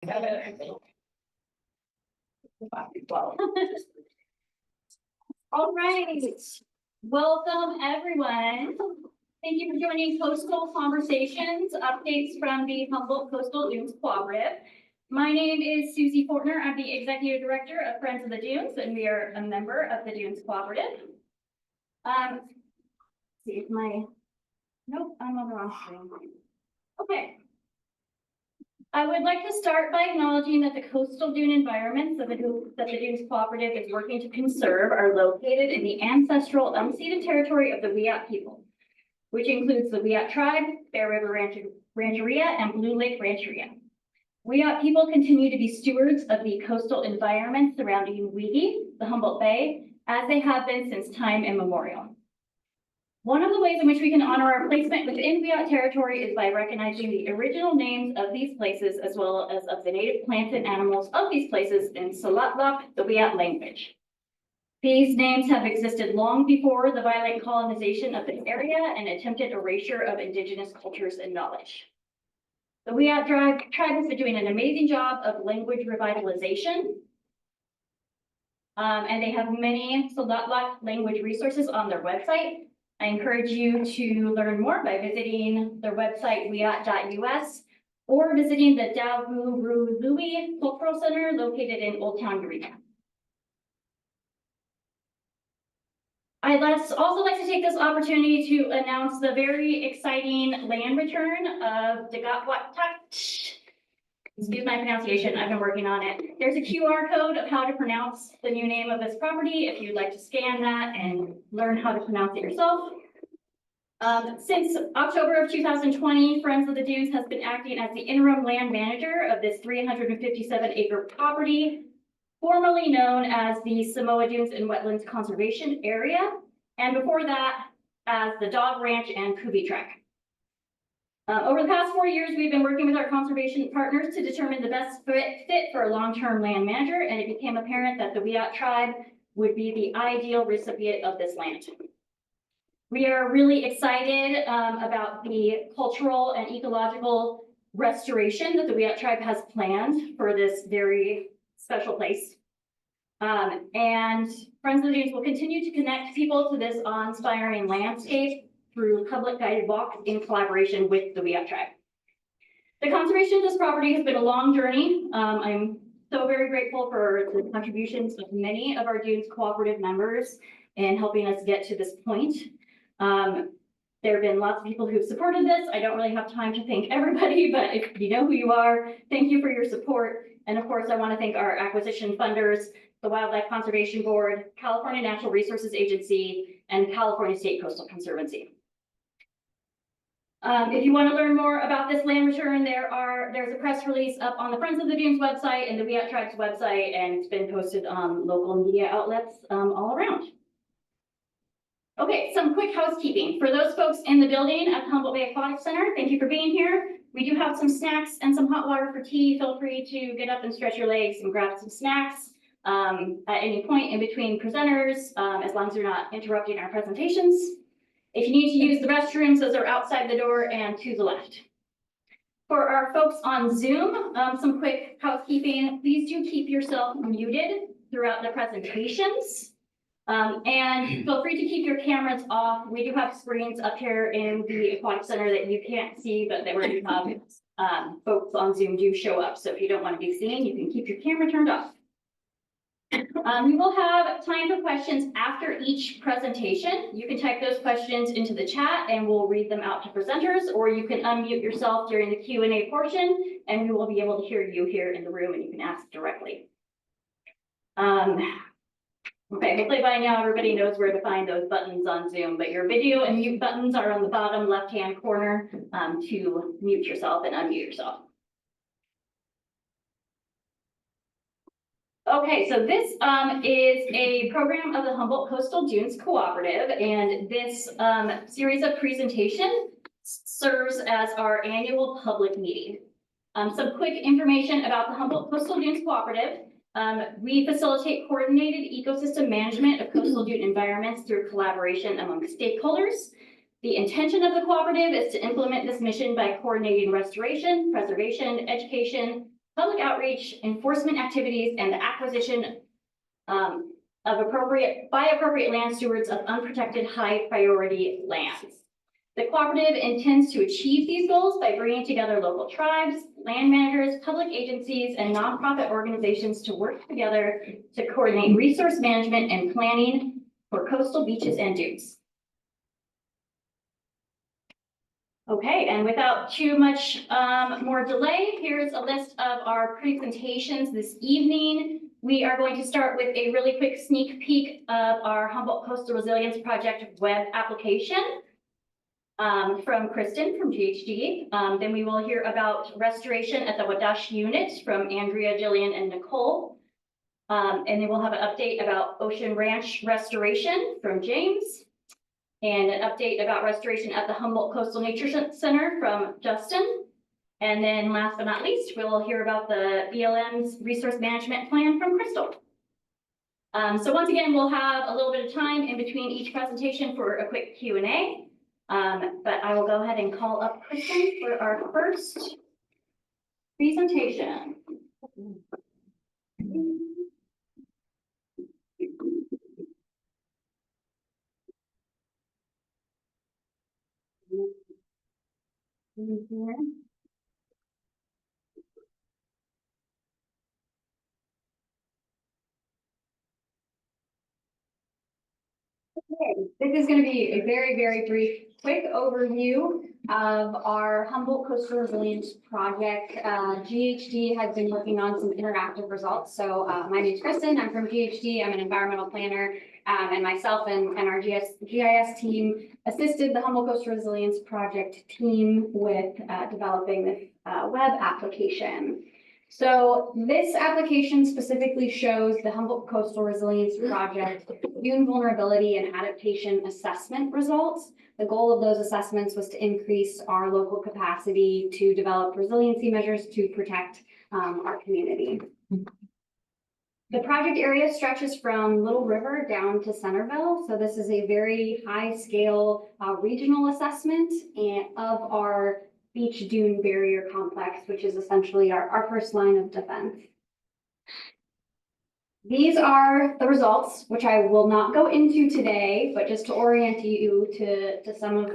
All right, welcome everyone. Thank you for joining Coastal Conversations, updates from the Humboldt Coastal Dunes Cooperative. My name is Susie Fortner. I'm the Executive Director of Friends of the Dunes, and we are a member of the Dunes Cooperative. See if nope, I'm on the wrong screen. Okay. I would like to start by acknowledging that the coastal dune environments that the Dunes Cooperative is working to conserve are located in the ancestral unceded territory of the Wiyot people, which includes the Wiyot tribe, Bear River Rancheria, and Blue Lake Rancheria. Wiyot people continue to be stewards of the coastal environment surrounding Weehee, the Humboldt Bay, as they have been since time immemorial. One of the ways in which we can honor our placement within Wiyot territory is by recognizing the original names of these places, as well as of the native plants and animals of these places in Salatlak, the Wiyot language. These names have existed long before the violent colonization of this area and attempted erasure of indigenous cultures and knowledge. The Wiyot tribe has been doing an amazing job of language revitalization. And they have many Salatlak language resources on their website. I encourage you to learn more by visiting their website, wiyot.us, or visiting the Dawgurului Cultural Center located in Old Town Eureka. I'd also like to take this opportunity to announce the very exciting land return of Dagatwatak. Excuse my pronunciation, I've been working on it. There's a QR code of how to pronounce the new name of this property if you'd like to scan that and learn how to pronounce it yourself. Since October of 2020, Friends of the Dunes has been acting as the interim land manager of this 357-acre property, formerly known as the Samoa Dunes and Wetlands Conservation Area, and before that as the Dog Ranch and Kubi Track. Over the past 4 years, we've been working with our conservation partners to determine the best fit for a long-term land manager, and it became apparent that the Wiyot tribe would be the ideal recipient of this land. We are really excited about the cultural and ecological restoration that the Wiyot tribe has planned for this very special place. And Friends of the Dunes will continue to connect people to this awe-inspiring landscape through public guided walks in collaboration with the Wiyot tribe. The conservation of this property has been a long journey. I'm so very grateful for the contributions of many of our Dunes Cooperative members in helping us get to this point. There have been lots of people who've supported this. I don't really have time to thank everybody, but if you know who you are, thank you for your support. And of course, I want to thank our acquisition funders, the Wildlife Conservation Board, California Natural Resources Agency, and California State Coastal Conservancy. If you want to learn more about this land return, there's a press release up on the Friends of the Dunes website and the Wiyot tribe's website, and it's been posted on local media outlets all around. Okay, some quick housekeeping. For those folks in the building at the Humboldt Bay Aquatic Center, thank you for being here. We do have some snacks and some hot water for tea. Feel free to get up and stretch your legs and grab some snacks at any point in between presenters, as long as you're not interrupting our presentations. If you need to use the restrooms, those are outside the door and to the left. For our folks on Zoom, some quick housekeeping. Please do keep yourself muted throughout the presentations. And feel free to keep your cameras off. We do have screens up here in the Aquatic Center that you can't see, but that where you have folks on Zoom do show up. So if you don't want to be seen, you can keep your camera turned off. We will have time for questions after each presentation. You can type those questions into the chat and we'll read them out to presenters, or you can unmute yourself during the Q&A portion and we will be able to hear you here in the room and you can ask directly. Okay, hopefully by now everybody knows where to find those buttons on Zoom, but your video and mute buttons are on the bottom left-hand corner to mute yourself and unmute yourself. Okay, so this is a program of the Humboldt Coastal Dunes Cooperative, and this series of presentations serves as our annual public meeting. Some quick information about the Humboldt Coastal Dunes Cooperative. We facilitate coordinated ecosystem management of coastal dune environments through collaboration among stakeholders. The intention of the cooperative is to implement this mission by coordinating restoration, preservation, education, public outreach, enforcement activities, and the acquisition of appropriate land stewards of unprotected high priority lands. The cooperative intends to achieve these goals by bringing together local tribes, land managers, public agencies, and nonprofit organizations to work together to coordinate resource management and planning for coastal beaches and dunes. Okay, and without too much more delay, here's a list of our presentations this evening. We are going to start with a really quick sneak peek of our Humboldt Coastal Resilience Project web application from Kristen from GHD. Then we will hear about restoration at the Wadulh unit from Andrea, Jillian, and Nicole. And then we'll have an update about Ocean Ranch restoration from James. And an update about restoration at the Humboldt Coastal Nature Center from Justin. And then last but not least, we'll hear about the BLM's resource management plan from Crystal. So once again, we'll have a little bit of time in between each presentation for a quick Q&A. But I will go ahead and call up Kristen for our first presentation. Okay, this is going to be a very, very brief, quick overview of our Humboldt Coastal Resilience Project. GHD has been working on some interactive results. So my name is Kristen. I'm from GHD. I'm an environmental planner, and myself and our GIS team assisted the Humboldt Coastal Resilience Project team with developing this web application. So this application specifically shows the Humboldt Coastal Resilience Project dune vulnerability and adaptation assessment results. The goal of those assessments was to increase our local capacity to develop resiliency measures to protect our community. The project area stretches from Little River down to Centerville. So this is a very high scale regional assessment of our beach dune barrier complex, which is essentially our first line of defense. These are the results, which I will not go into today, but just to orient you to some of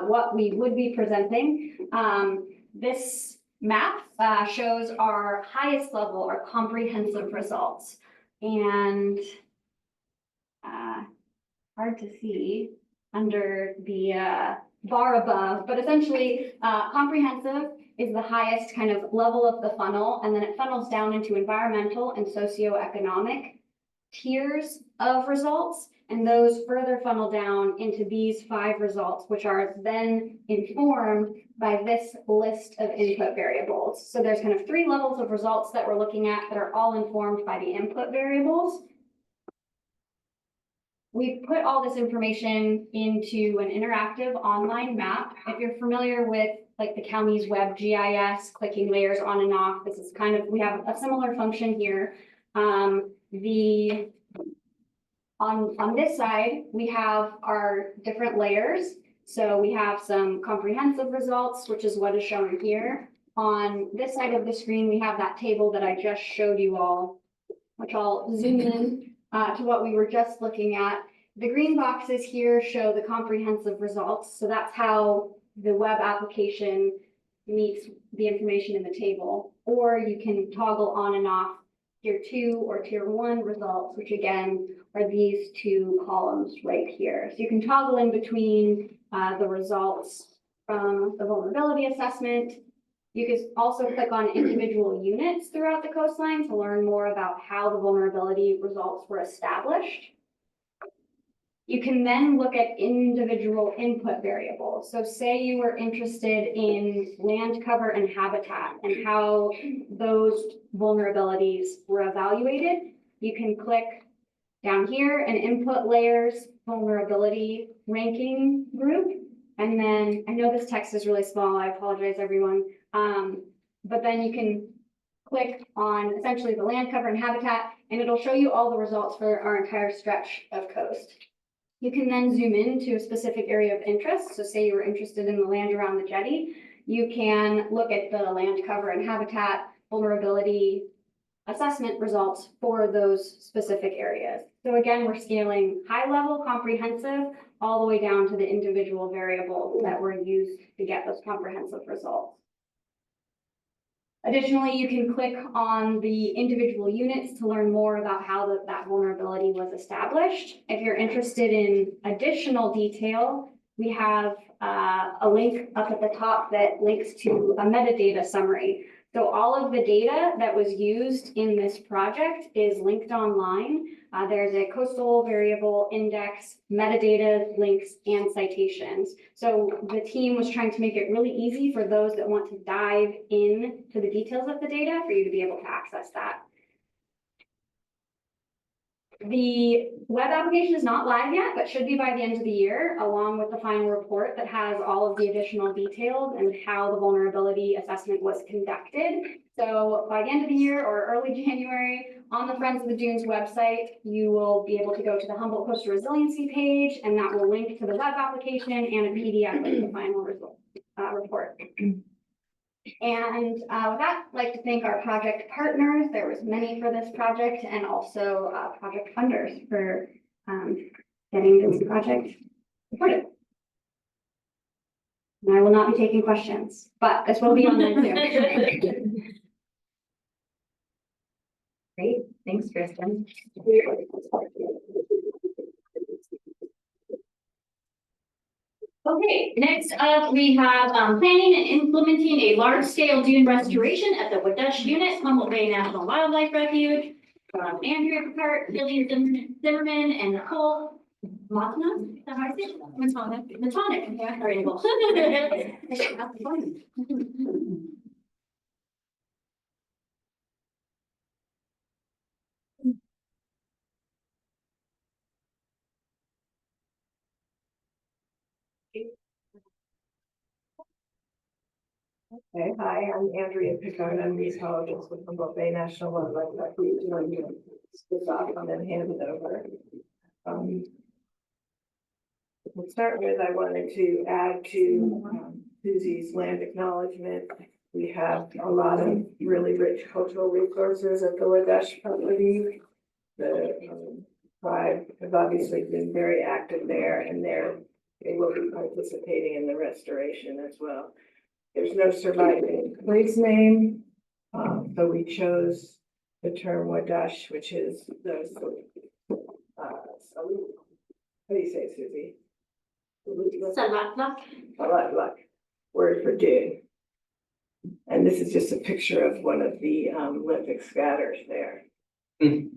what we would be presenting. This map shows our highest level, our comprehensive results. And hard to see under the bar above, but essentially comprehensive is the highest kind of level of the funnel, and then it funnels down into environmental and socioeconomic tiers of results, and those further funnel down into these 5 results, which are then informed by this list of input variables. So there's kind of 3 levels of results that we're looking at that are all informed by the input variables. We've put all this information into an interactive online map. If you're familiar with like the county's web GIS, clicking layers on and off, this is kind of, we have a similar function here. On this side, we have our different layers. So we have some comprehensive results, which is what is shown here. On this side of the screen, we have that table that I just showed you all, which I'll zoom in to what we were just looking at. The green boxes here show the comprehensive results. So that's how the web application meets the information in the table. Or you can toggle on and off tier 2 or tier 1 results, which again are these 2 columns right here. So you can toggle in between the results from the vulnerability assessment. You can also click on individual units throughout the coastline to learn more about how the vulnerability results were established. You can then look at individual input variables. So say you were interested in land cover and habitat and how those vulnerabilities were evaluated. You can click down here and input layers vulnerability ranking group. And then I know this text is really small. I apologize, everyone. But then you can click on essentially the land cover and habitat, and it'll show you all the results for our entire stretch of coast. You can then zoom in to a specific area of interest. So say you were interested in the land around the jetty, you can look at the land cover and habitat vulnerability assessment results for those specific areas. So again, we're scaling high level, comprehensive, all the way down to the individual variables that were used to get those comprehensive results. Additionally, you can click on the individual units to learn more about how that vulnerability was established. If you're interested in additional detail, we have a link up at the top that links to a metadata summary. So all of the data that was used in this project is linked online. There's a coastal variable index, metadata links, and citations. So the team was trying to make it really easy for those that want to dive in to the details of the data for you to be able to access that. The web application is not live yet, but should be by the end of the year, along with the final report that has all of the additional details and how the vulnerability assessment was conducted. So by the end of the year or early January, on the Friends of the Dunes website, you will be able to go to the Humboldt Coastal Resiliency page, and that will link to the web application and a PDF of the final result, report. And with that, I'd like to thank our project partners. There was many for this project, and also project funders for getting this project supported. And I will not be taking questions, but this will be online too. Great, thanks, Kristen. Okay, next up, we have planning and implementing a large-scale dune restoration at the Wadulh unit, Humboldt Bay National Wildlife Refuge. Andrea Picard, Gillian Zimmerman, and Nicole Matana. Is that how I say it? Matonic. Yeah, very cool. Okay, hi, I'm Andrea Picard. I'm the ecologist with Humboldt Bay National Wildlife Refuge, and I'm going to split off and then hand it over. To start with, I wanted to add to Susie's land acknowledgement. We have a lot of really rich cultural resources at the Wadulh property. The tribe has obviously been very active there, and they will be participating in the restoration as well. There's no surviving place name, so we chose the term Wadulh, which is the, how do you say, Susie? Salatluck, word for dune. And this is just a picture of one of the lithic scatters there. I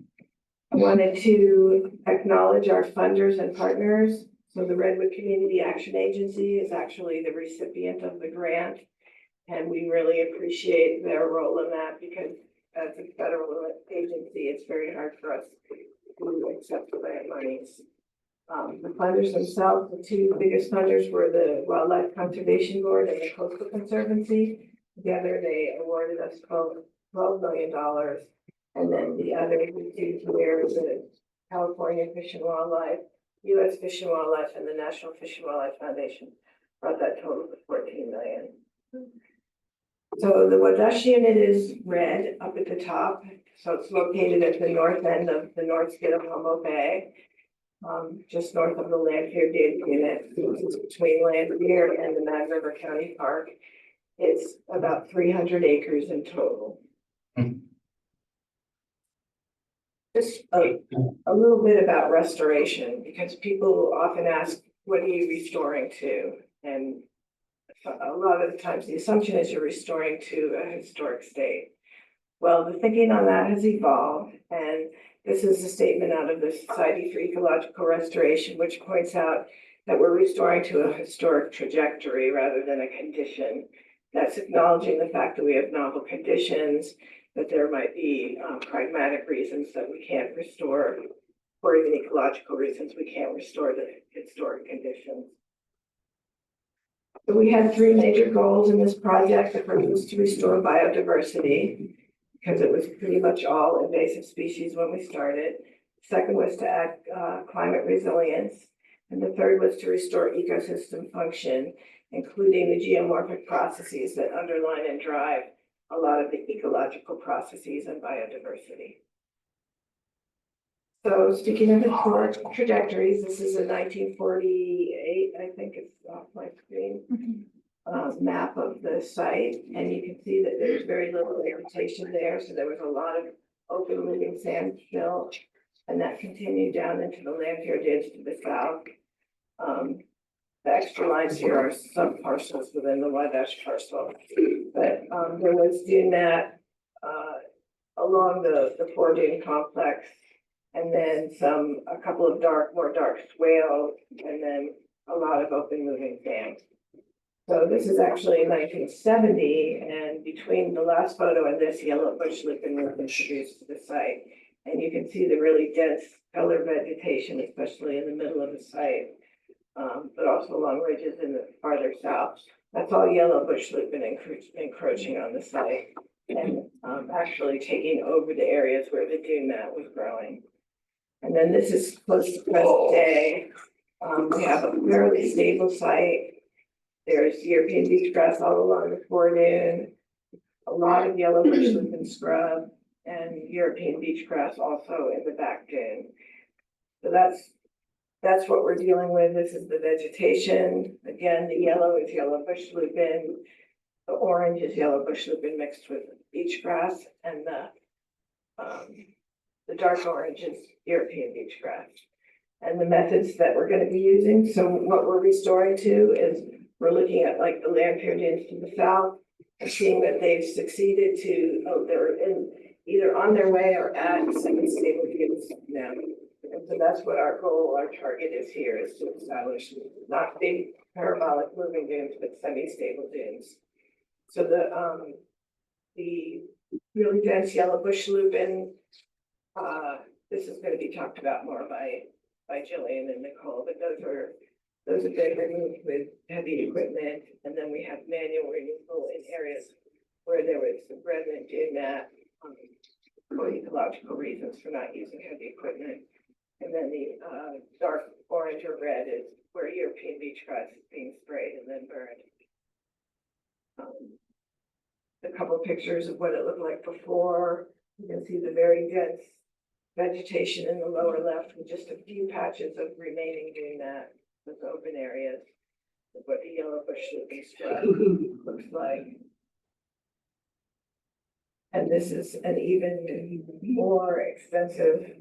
wanted to acknowledge our funders and partners. So the Redwood Community Action Agency is actually the recipient of the grant, and we really appreciate their role in that, because as a federal agency, it's very hard for us to accept grant monies. The funders themselves, the two biggest funders were the Wildlife Conservation Board and the Coastal Conservancy. Together, they awarded us $12 million, and then the other two here is the California Fish and Wildlife, U.S. Fish and Wildlife, and the National Fish and Wildlife Foundation brought that total to $14 million. So the Wadulh unit is red up at the top. So it's located at the north end of the North Skid of Humboldt Bay, just north of the Lanphier Dune unit. It's between Lanphier and the Mad River County Park. It's about 300 acres in total. Just a little bit about restoration, because people often ask, what are you restoring to? And a lot of the times the assumption is you're restoring to a historic state. Well, the thinking on that has evolved, and this is a statement out of the Society for Ecological Restoration, which points out that we're restoring to a historic trajectory rather than a condition. That's acknowledging the fact that we have novel conditions, that there might be pragmatic reasons that we can't restore, or even ecological reasons we can't restore the historic conditions. So we had three major goals in this project. The first was to restore biodiversity, because it was pretty much all invasive species when we started. The second was to add climate resilience. And the third was to restore ecosystem function, including the geomorphic processes that underline and drive a lot of the ecological processes and biodiversity. So speaking of historic trajectories, this is a 1948, I think it's off my screen, map of the site. And you can see that there's very little vegetation there. So there was a lot of open living sand still. And that continued down into the Lanphier Dunes to the south. The extra lines here are sub parcels within the Wadulh parcel. But there was dune mat along the four dune complex. And then a couple of more dark swales, and then a lot of open moving sand. So this is actually 1970, and between the last photo and this, yellow bush lupin was introduced to the site. And you can see the really dense color vegetation, especially in the middle of the site, but also along ridges in the farther south. That's all yellow bush lupin encroaching on the site and actually taking over the areas where the dune mat was growing. And then this is close to present day. We have a fairly stable site. There's European beach grass all along the foredune, a lot of yellow bush lupin scrub, and European beach grass also in the back dune. So that's what we're dealing with. This is the vegetation. Again, the yellow is yellow bush lupin. The orange is yellow bush lupin mixed with beach grass, and the dark orange is European beach grass. And the methods that we're going to be using, so what we're restoring to is we're looking at like the Lanphier Dunes to the south and seeing that they've succeeded to, they're either on their way or at semi-stable dunes now. And so that's what our goal, our target is here, is to establish not big parabolic moving dunes, but semi-stable dunes. So the really dense yellow bush lupin, this is going to be talked about more by Jillian and Nicole, but those have been removed with heavy equipment, and then we have manual removal in areas where there was some remnant in that for ecological reasons for not using heavy equipment. And then the dark orange or red is where European beach grass is being sprayed and then burned. A couple pictures of what it looked like before. You can see the very dense vegetation in the lower left with just a few patches of remaining dune mat with open areas of what the yellow bush lupin scrub looks like. And this is an even more extensive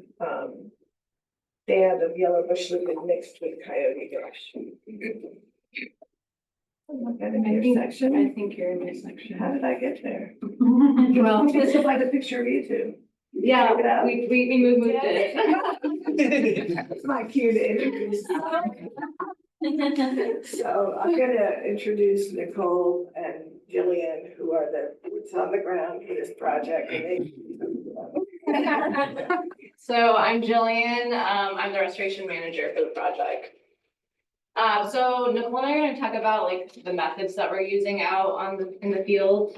stand of yellow bush lupin mixed with coyote brush. I think you're in your section. How did I get there? Well, This is like a picture of you two. yeah, Check it out. we moved it. That's my cue to introduce. So I'm gonna introduce Nicole and Jillian, who are the boots on the ground for this project. And So I'm Jillian, I'm the restoration manager for the project. So Nicole and I are gonna talk about like the methods that we're using out in the field.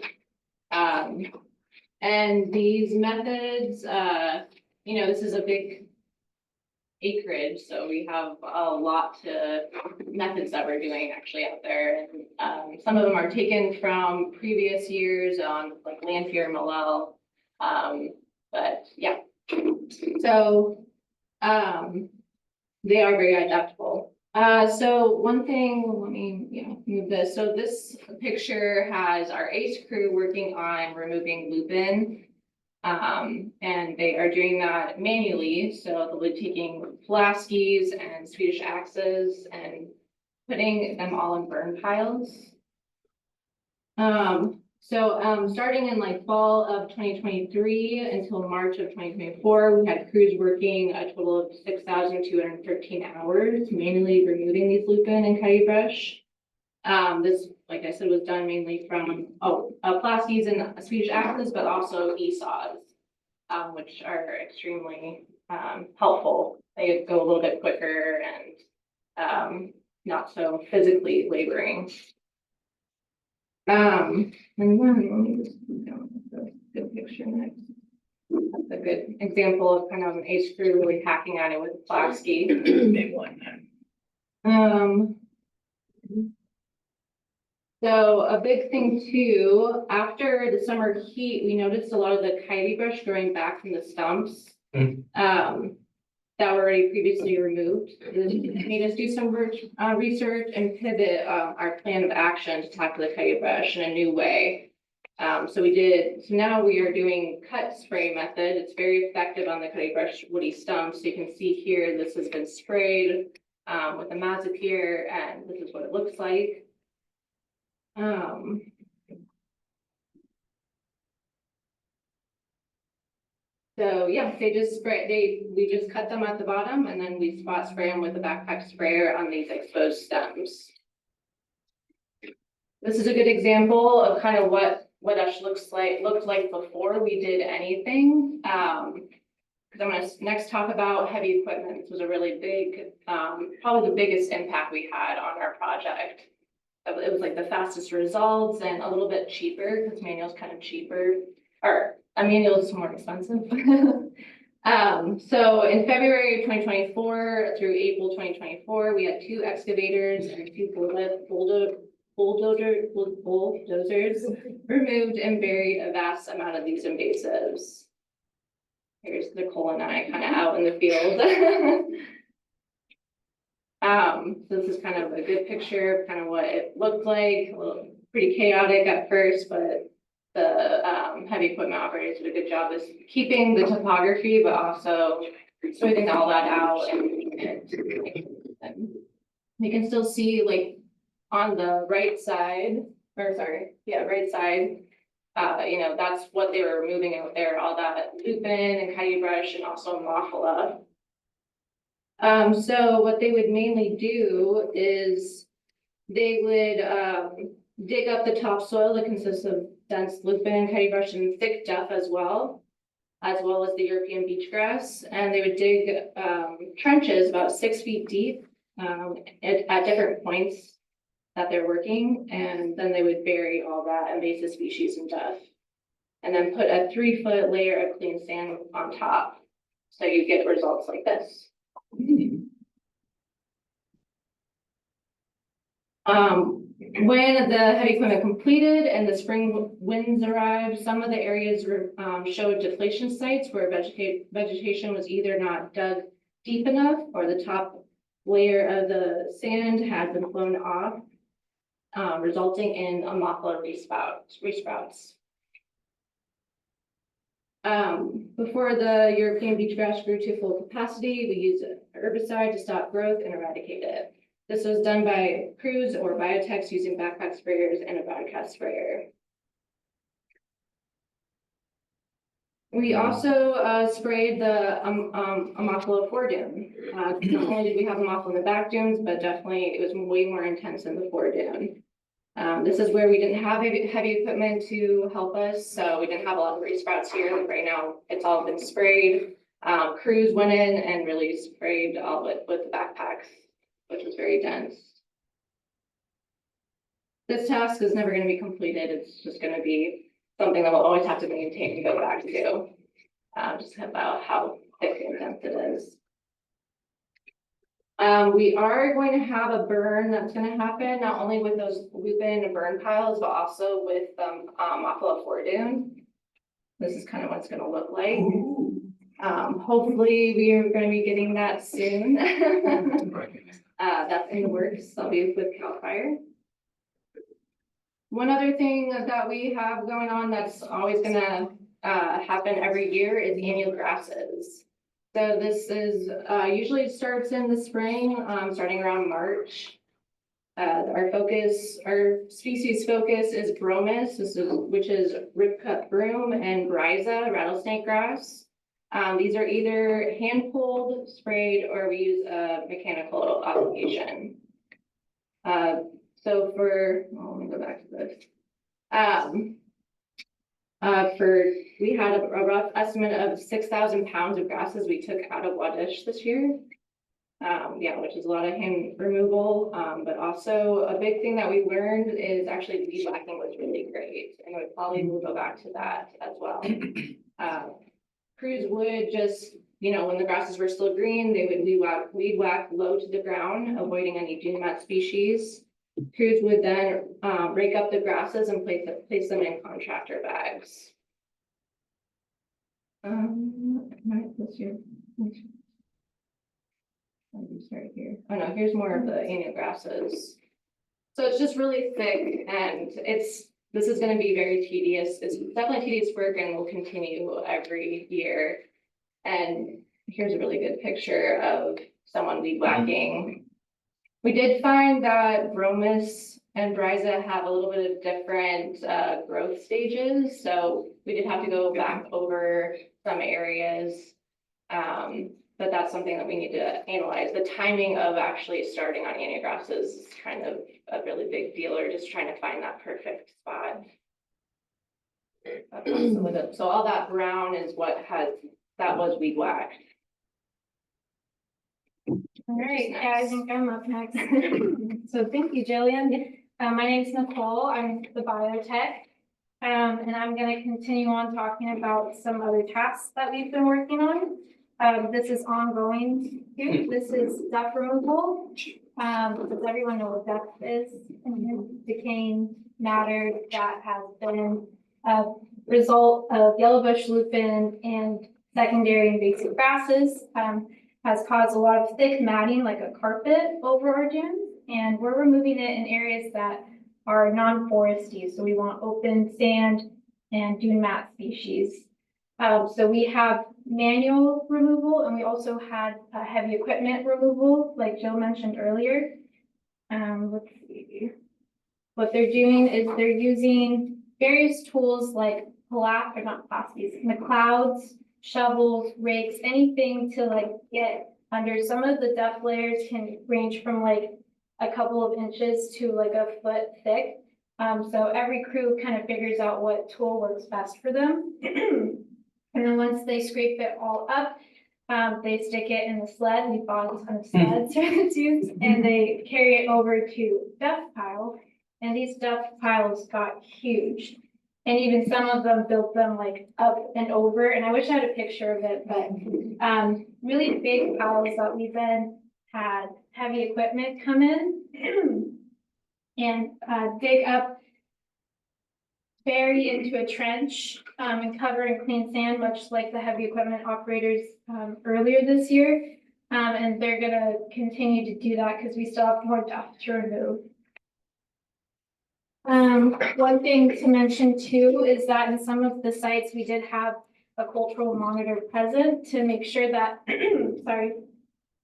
And these methods, this is a big acreage, so we have a lot of methods that we're doing actually out there. And some of them are taken from previous years on like Lanphier and Malel. But yeah, so they are very adaptable. So one thing, let me move this. So this picture has our ACE crew working on removing lupin. And they are doing that manually. So they'll be taking Pulaskis and Swedish axes and putting them all in burn piles. Starting in like fall of 2023 until March of 2024, we had crews working a total of 6,213 hours manually removing these lupin and coyote brush. This, like I said, was done mainly from Pulaskis and Swedish axes, but also e-saws, which are extremely helpful. They go a little bit quicker and not so physically laboring. And then let me just go to the good picture next. That's a good example of kind of an ACE crew really hacking at it with a Pulaski. Big one. So a big thing too, after the summer heat, we noticed a lot of the coyote brush growing back from the stumps. That were already previously removed. It made us do some research and pivot our plan of action to tackle the coyote brush in a new way. So now we are doing cut spray method. It's very effective on the coyote brush woody stumps. So you can see here, this has been sprayed with a Mazapir, and this is what it looks like. So yeah, we just cut them at the bottom and then we spot spray them with a backpack sprayer on these exposed stems. This is a good example of kind of what Wadulh looked like before we did anything. Because I'm gonna next talk about heavy equipment. This was a really big, probably the biggest impact we had on our project. It was like the fastest results and a little bit cheaper because manual's kind of cheaper, or a manual is more expensive. So in February of 2024 through April 2024, we had 2 excavators and 2 bulldozers removed and buried a vast amount of these invasives. Here's Nicole and I kind of out in the field. So this is kind of a good picture of kind of what it looked like. A little pretty chaotic at first, but the heavy equipment operators did a good job of keeping the topography, but also smoothing all that out. And you can still see, like, on the right side, right side, you know, that's what they were removing out there, all that lupin and coyote brush and also Mothula. So what they would mainly do is they would dig up the topsoil that consists of dense lupin, coyote brush, and thick duff as well as the European beach grass. And they would dig trenches about 6 feet deep at different points that they're working. And then they would bury all that invasive species in duff. And then put a 3-foot layer of clean sand on top. So you get results like this. When the heavy equipment completed and the spring winds arrived, some of the areas showed depletion sites where vegetation was either not dug deep enough or the top layer of the sand had been blown off, resulting in a Mothula resprouts. Before the European beach grass grew to full capacity, we used a herbicide to stop growth and eradicate it. This was done by crews or biotechs using backpack sprayers and a broadcast sprayer. We also sprayed the Mothula foredune. Not only did we have Mothula in the back dunes, but definitely it was way more intense in the foredune. This is where we didn't have heavy equipment to help us, so we didn't have a lot of resprouts here. Right now, it's all been sprayed. Crews went in and really sprayed all with the backpacks, which was very dense. This task is never going to be completed. It's just going to be something that we'll always have to maintain and go back to, just about how thick and dense it is. We are going to have a burn that's going to happen, not only with those lupin and burn piles, but also with Mothula foredune. This is kind of what it's going to look like. Hopefully we are going to be getting that soon. That's in the works. I'll be with CAL FIRE. One other thing that we have going on that's always going to happen every year is annual grasses. So this is usually starts in the spring, starting around March. Our species focus is bromus, which is ripcut broom, and bryza, rattlesnake grass. These are either hand pulled, sprayed, or we use a mechanical application. So let me go back to this. We had a rough estimate of 6,000 pounds of grasses we took out of Wadulh this year. Which is a lot of hand removal, but also a big thing that we learned is actually weed whacking was really great, and we probably will go back to that as well. Crews would just, when the grasses were still green, they would weed whack low to the ground, avoiding any dune mat species. Crews would then rake up the grasses and place them in contractor bags. What's your? Sorry here. Oh no, here's more of the annual grasses. So it's just really thick and this is gonna be very tedious. It's definitely tedious work and will continue every year. And here's a really good picture of someone weed whacking. We did find that bromus and bryza have a little bit of different growth stages. So we did have to go back over some areas. But that's something that we need to analyze. The timing of actually starting on annual grasses is kind of a really big deal, or just trying to find that perfect spot. So all that brown is that was weed whacked. All right, yeah, I think I'm up next. So thank you, Jillian. My name's Nicole. I'm the biotech. And I'm gonna continue on talking about some other tasks that we've been working on. This is ongoing too. This is duff removal. Does everyone know what duff is? Decaying matter that has been a result of yellow bush lupin and secondary invasive grasses. Has caused a lot of thick matting like a carpet over our dunes, and we're removing it in areas that are non-foresty. So we want open sand and dune mat species. So we have manual removal, and we also had heavy equipment removal, like Jill mentioned earlier. Let's see. What they're doing is they're using various tools like McClouds, shovels, rakes, anything to like get under. Some of the duff layers can range from like a couple of inches to like a foot thick. So every crew kind of figures out what tool works best for them. And then once they scrape it all up, they stick it in the sled. We bought a ton of sleds for the dunes, and they carry it over to duff pile. And these duff piles got huge. And even some of them built them like up and over. And I wish I had a picture of it, but really big piles that we then had heavy equipment come in and dig up, bury into a trench and cover in clean sand, much like the heavy equipment operators earlier this year. And they're gonna continue to do that because we still have more duff to remove. One thing to mention too is that in some of the sites, we did have a cultural monitor present to make sure that, sorry,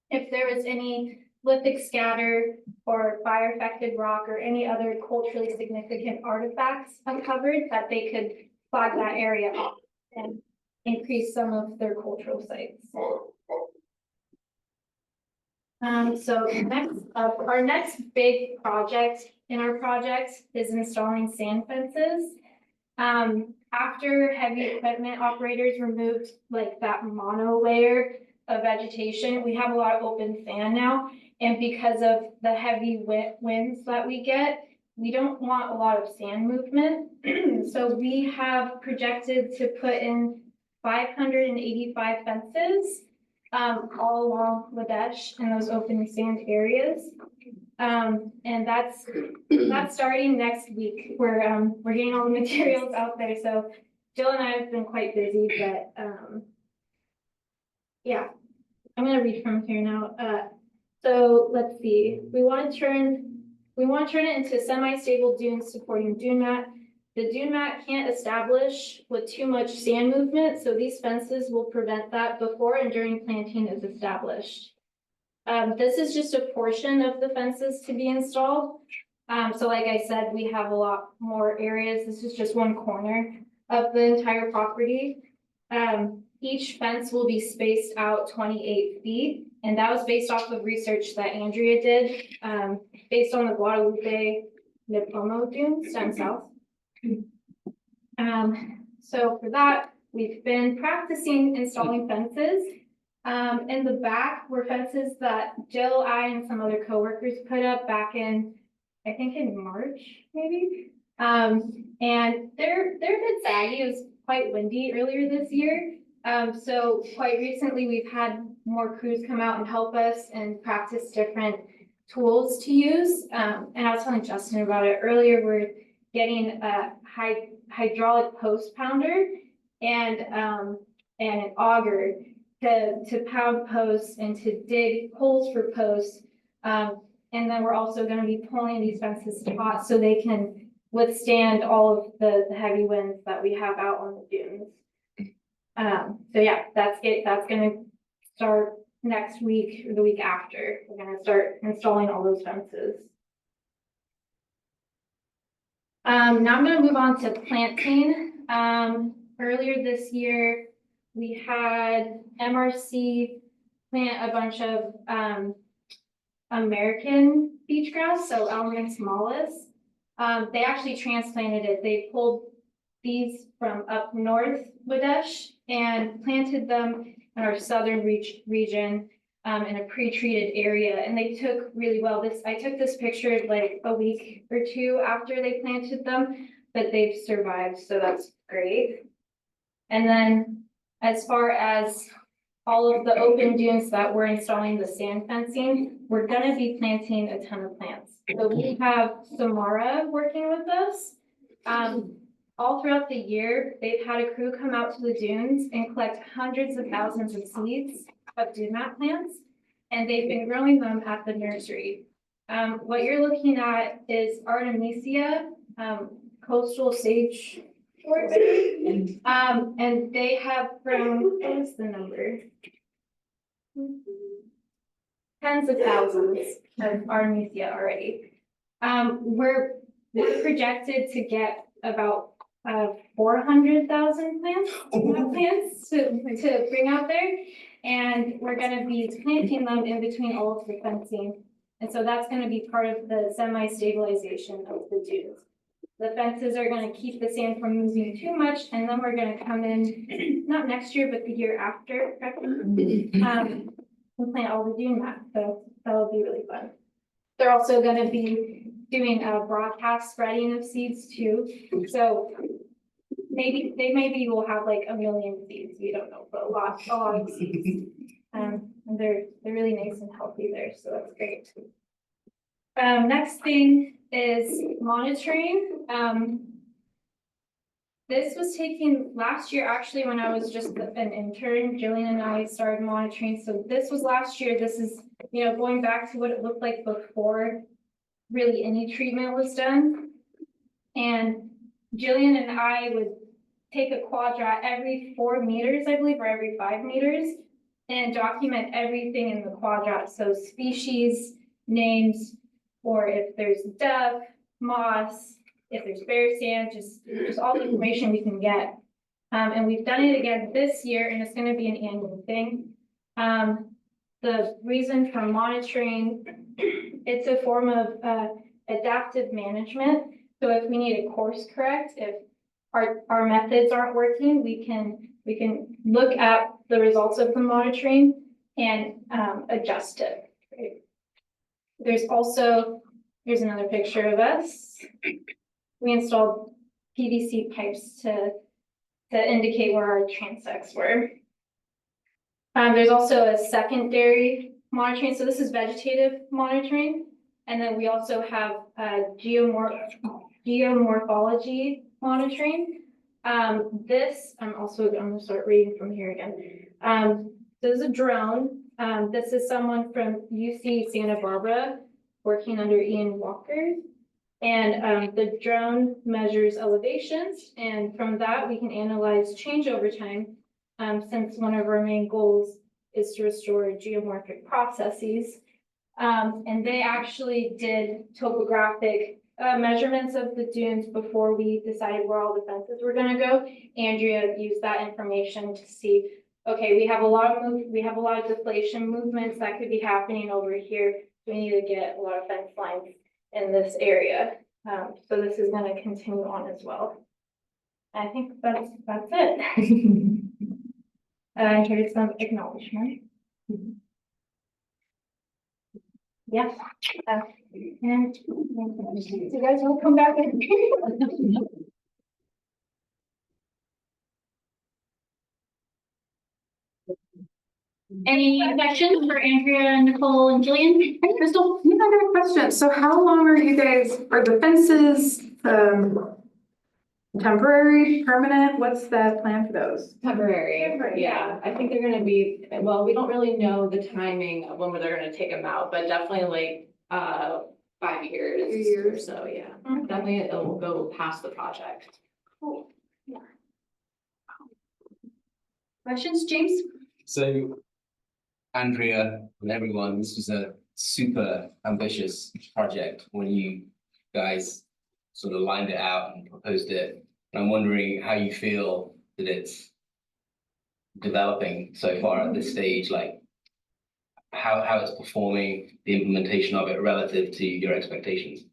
if there was any lithic scatter or fire affected rock or any other culturally significant artifacts uncovered, that they could flag that area off and increase some of their cultural sites. So next up, our next big project in our project is installing sand fences. After heavy equipment operators removed like that mono layer of vegetation, we have a lot of open sand now. And because of the heavy winds that we get, we don't want a lot of sand movement. So we have projected to put in 585 fences all along Wadulh in those open sand areas. And that's starting next week. We're getting all the materials out there. So Jill and I have been quite busy, but yeah, I'm gonna read from here now. So let's see. We want to turn it into semi-stable dunes supporting dune mat. The dune mat can't establish with too much sand movement, so these fences will prevent that before and during planting is established. This is just a portion of the fences to be installed. So like I said, we have a lot more areas. This is just one corner of the entire property. Each fence will be spaced out 28 feet. And that was based off of research that Andrea did, based on the Guadalupe Nipomo dunes down south. So for that, we've been practicing installing fences. In the back were fences that Jill, I, and some other coworkers put up back in, I think in March, maybe. And they're a bit saggy. It was quite windy earlier this year. So quite recently, we've had more crews come out and help us and practice different tools to use. And I was telling Justin about it earlier. We're getting a hydraulic post pounder and an auger to pound posts and to dig holes for posts. And then we're also going to be pulling these fences taut so they can withstand all of the heavy winds that we have out on the dunes. So yeah, that's it. That's going to start next week or the week after. We're going to start installing all those fences. Now I'm going to move on to planting. Earlier this year, we had MRC plant a bunch of American beach grass, so Almond Smallest. They actually transplanted it. They pulled these from up north Wadulh and planted them in our southern region in a pre-treated area, and they took really well. I took this picture like a week or two after they planted them, but they've survived, so that's great. And then as far as all of the open dunes that we're installing the sand fencing, we're gonna be planting a ton of plants. So we have Samara working with us. All throughout the year, they've had a crew come out to the dunes and collect hundreds of thousands of seeds of dune mat plants, and they've been growing them at the nursery. What you're looking at is Artemisia, coastal sage. And they have grown, what is the number? Tens of thousands of Artemisia already. We're projected to get about 400,000 plants to bring out there. And we're gonna be planting them in between all of the fencing. And so that's gonna be part of the semi-stabilization of the dunes. The fences are gonna keep the sand from moving too much, and then we're gonna come in, not next year, but the year after, and plant all the dune mats, so that'll be really fun. They're also gonna be doing a broadcast spreading of seeds too, so maybe will have like 1 million seeds, we don't know, but a lot of seeds. And they're really nice and healthy there, so that's great. Next thing is monitoring. This was taken last year, actually, when I was just an intern. Jillian and I started monitoring. So this was last year. This is, going back to what it looked like before really any treatment was done. And Jillian and I would take a quadrat every 4 meters, I believe, or every 5 meters, and document everything in the quadrat. So species, names, or if there's duck, moss, if there's bear sand, just all the information we can get. And we've done it again this year, and it's going to be an annual thing. The reason for monitoring, it's a form of adaptive management. So if we need a course correct, if our methods aren't working, we can look at the results of the monitoring and adjust it. Right? Here's another picture of us. We installed PVC pipes to indicate where our transects were. There's also a secondary monitoring. So this is vegetative monitoring. And then we also have geomorphology monitoring. I'm gonna start reading from here again. This is a drone. This is someone from UC Santa Barbara working under Ian Walker. And the drone measures elevations, and from that we can analyze change over time, since one of our main goals is to restore geomorphic processes. And they actually did topographic measurements of the dunes before we decided where all the fences were going to go. Andrea used that information to see, okay, we have a lot of deflation movements that could be happening over here. We need to get a lot of fence lines in this area. So this is going to continue on as well. I think that's it. Here's some acknowledgement. Yes. And you guys will come back in. Any questions for Andrea, Nicole, and Jillian? Hey, Crystal? Yeah, I have a question. So how long are you guys, are the fences, temporary, permanent? What's the plan for those? Temporary, yeah. I think they're gonna be, well, we don't really know the timing of when they're gonna take them out, but definitely like, 5 years. 2 years. Or so, yeah. Definitely it will go past the project. Questions, James? So, Andrea and everyone, this was a super ambitious project when you guys sort of lined it out and proposed it. And I'm wondering how you feel that it's developing so far at this stage, like how it's performing, the implementation of it relative to your expectations.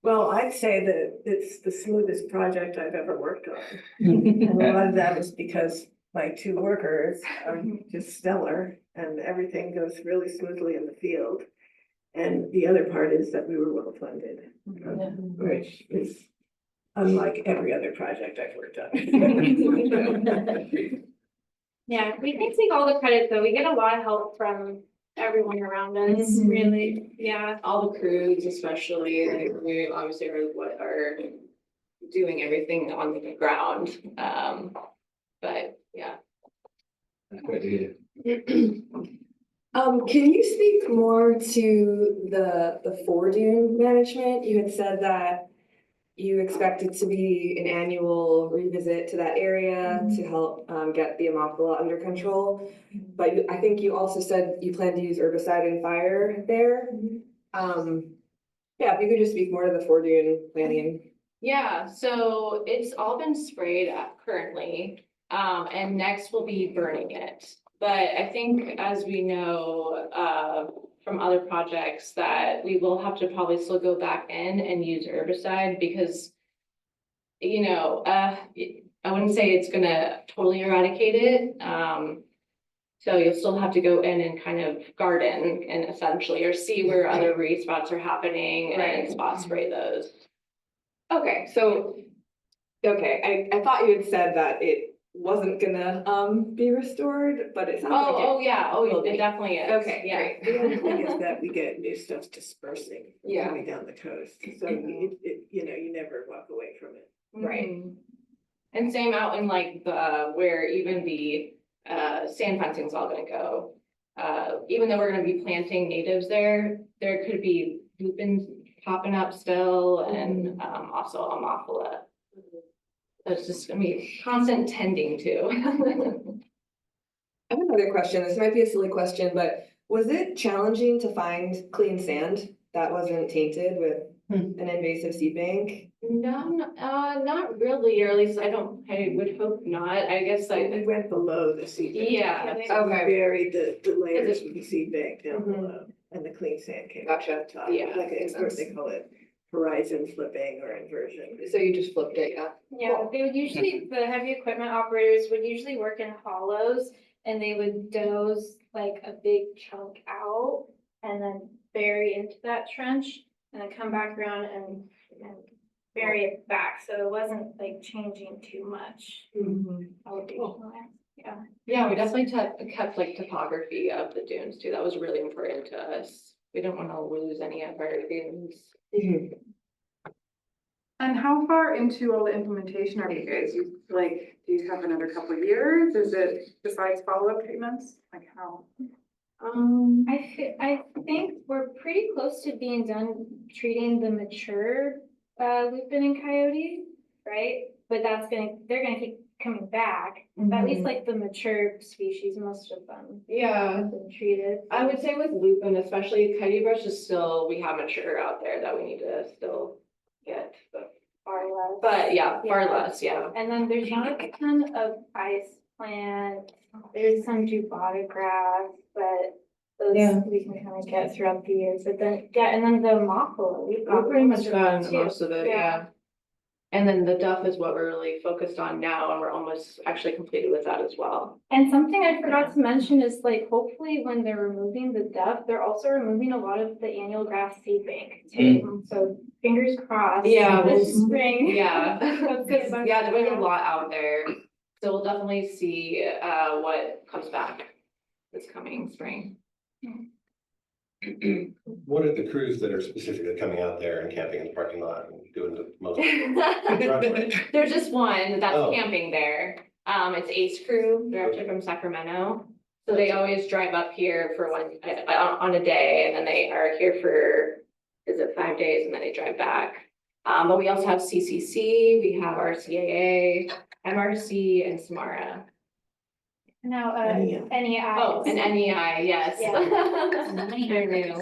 Well, I'd say that it's the smoothest project I've ever worked on. And a lot of that is because my two workers are just stellar and everything goes really smoothly in the field. And the other part is that we were well funded, which is unlike every other project I've worked on. Yeah, we can take all the credit though. We get a lot of help from everyone around us, really. Yeah. All the crews especially, like, we obviously are doing everything on the ground. But yeah. Great to hear. Can you speak more to the foredune management? You had said that you expect it to be an annual revisit to that area to help get the Ammophila under control. But I think you also said you plan to use herbicide and fire there. Yeah, if you could just speak more to the foredune planning. Yeah, so it's all been sprayed currently, and next we'll be burning it. But I think as we know, from other projects that we will have to probably still go back in and use herbicide because, you know, I wouldn't say it's gonna totally eradicate it. So you'll still have to go in and kind of garden and essentially, or see where other reed spots are happening and spot spray those. Okay, so, okay, I thought you had said that it wasn't gonna be restored, but it sounds like it. Oh, yeah, will it be. definitely is. Okay, Yeah. great. The other thing is that we get new stuff dispersing Yeah. coming down the coast, so you know, you never walk away from it. Right. Mhm. And same out in like the, where even the sand fencing is all gonna go. Even though we're gonna be planting natives there could be lupins popping up still and also Ammophila. So it's just gonna be constant tending to. I have another question. This might be a silly question, but was it challenging to find clean sand that wasn't tainted with an invasive seed bank? No, not really, or at least I would hope not. I guess We went below the seed bank. yeah. So we Okay. buried the layers of the seed bank down below, and the clean sand came out Gotcha. on top. Yeah, Like, makes of course, sense. they call it horizon flipping or inversion. So you just flipped it, yeah? Yeah, they would usually, the heavy equipment operators would usually work in hollows and they would doze like a big chunk out and then bury into that trench and then come back around and bury it back. So it wasn't like changing too much elevation. Yeah. Yeah, we definitely kept like topography of the dunes too. That was really important to us. We don't want to lose any of our dunes. And how far into all the implementation are you guys? Do you have another couple of years? Is it besides follow-up treatments? Like how? I think we're pretty close to being done treating the mature lupin and coyote, right? But they're gonna keep coming back. But at least like the mature species, most of them Yeah, have been treated. I would say with lupin, especially coyote brush is still, we have mature out there that we need to still get, Far less. but yeah, far Yeah. less, yeah. And then there's not a ton of ice plant, there's some Jubata grass, but Yeah. those we can kind of get throughout the years, but then, yeah, and then the Ammophila, we've got. We've pretty much most of gotten it, too. most of it, yeah. And then the duff is what we're really focused on now, and we're almost actually completed with that as well. And something I forgot to mention is like, hopefully when they're removing the duff, they're also removing a lot of the annual grass seed bank too. So fingers crossed. Yeah, This we'll- spring. Yeah, That's good. yeah, there's a lot out there, so we'll definitely see what comes back. this coming spring. What are the crews that are specifically coming out there and camping in the parking lot and doing the most? There's just one that's Oh. camping there. It's Ace Crew. They're actually from Sacramento. So they always drive up here for on a day, and then they are here for, is it 5 days, and then they drive back. But we also have CCC, we have RCAA, MRC, and SMARA. Now, NEI. NEI. Oh, and NEI, yes. They're new.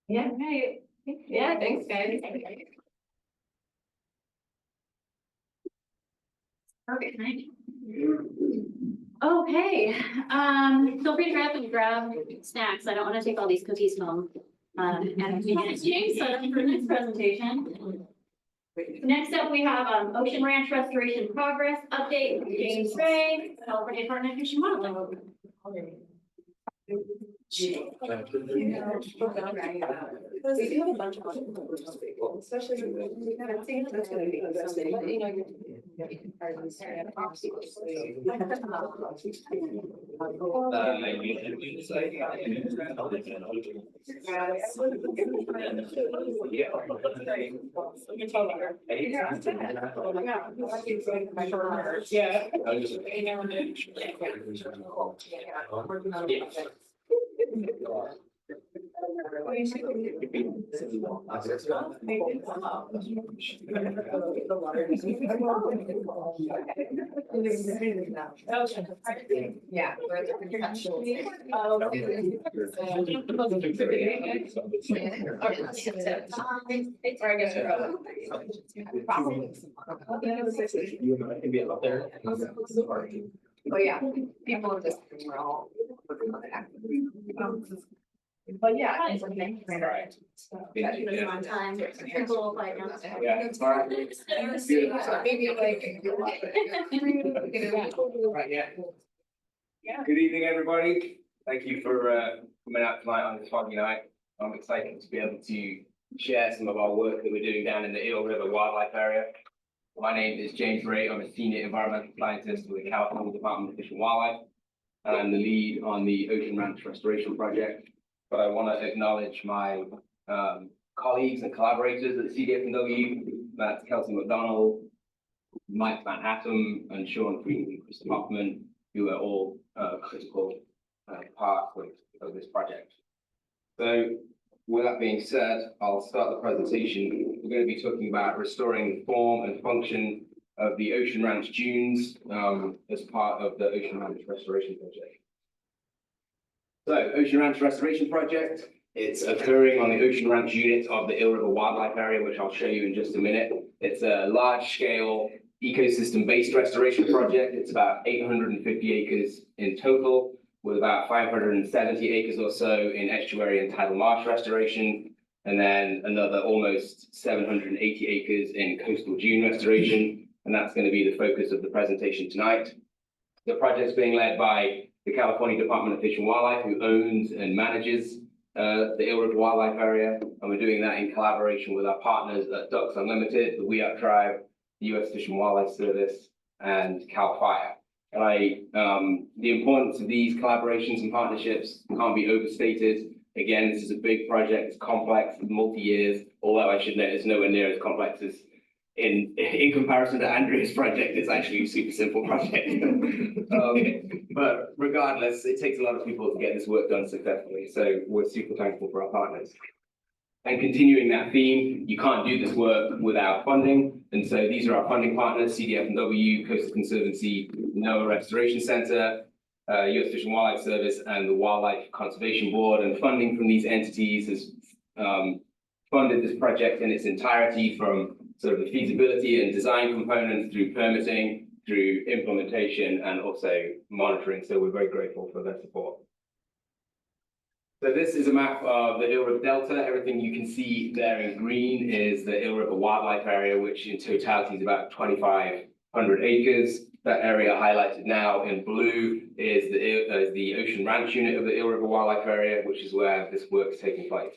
Yeah, Right. yeah, thanks, guys. Perfect, thank you. Okay, feel free to grab snacks. I don't want to take all these cookies home. And we can exchange some for the next presentation. Next up, we have Ocean Ranch Restoration Progress Update from James Ray, California Department of Fish and Wildlife. We do have a bunch of people, especially we haven't seen that's gonna be invested, but you know. Yeah. Oh, yeah, people of this, we're all. But yeah. Time. Simple, like, no. Yeah. Maybe like. Right, yeah. Good evening, everybody. Thank you for coming out tonight on this foggy night. I'm excited to be able to share some of our work that we're doing down in the Eel River Wildlife Area. My name is James Ray. I'm a senior environmental scientist with the California Department of Fish and Wildlife, and I'm the lead on the Ocean Ranch Restoration Project. But I want to acknowledge my colleagues and collaborators at CDF&W, that's Kelsey McDonald, Mike Van Hattem, and Sean Freeman and Chris Hoffman, who are all critical parts of this project. So with that being said, I'll start the presentation. We're going to be talking about restoring the form and function of the Ocean Ranch dunes as part of the Ocean Ranch Restoration Project. So, Ocean Ranch Restoration Project, it's occurring on the Ocean Ranch unit of the Eel River Wildlife Area, which I'll show you in just a minute. It's a large-scale ecosystem-based restoration project. It's about 850 acres in total, with about 570 acres or so in estuary and tidal marsh restoration, and then another almost 780 acres in coastal dune restoration, and that's going to be the focus of the presentation tonight. The project's being led by the California Department of Fish and Wildlife, who owns and manages the Eel River Wildlife Area, and we're doing that in collaboration with our partners at Ducks Unlimited, the Weap Tribe, the U.S. Fish and Wildlife Service, and CAL FIRE. And the importance of these collaborations and partnerships can't be overstated. Again, this is a big project, it's complex, multi-years, although I should note it's nowhere near as complex as in comparison to Andrea's project. It's actually a super simple project. But regardless, it takes a lot of people to get this work done successfully. So we're super thankful for our partners. And continuing that theme, you can't do this work without funding. And so these are our funding partners: CDF&W, Coastal Conservancy, NOAA Restoration Center, U.S. Fish and Wildlife Service, and the Wildlife Conservation Board. And funding from these entities has funded this project in its entirety, from sort of the feasibility and design components through permitting, through implementation, and also monitoring. So we're very grateful for their support. So this is a map of the Eel River Delta. Everything you can see there in green is the Eel River Wildlife Area, which in totality is about 2,500 acres. That area highlighted now in blue is the Ocean Ranch unit of the Eel River Wildlife Area, which is where this work is taking place.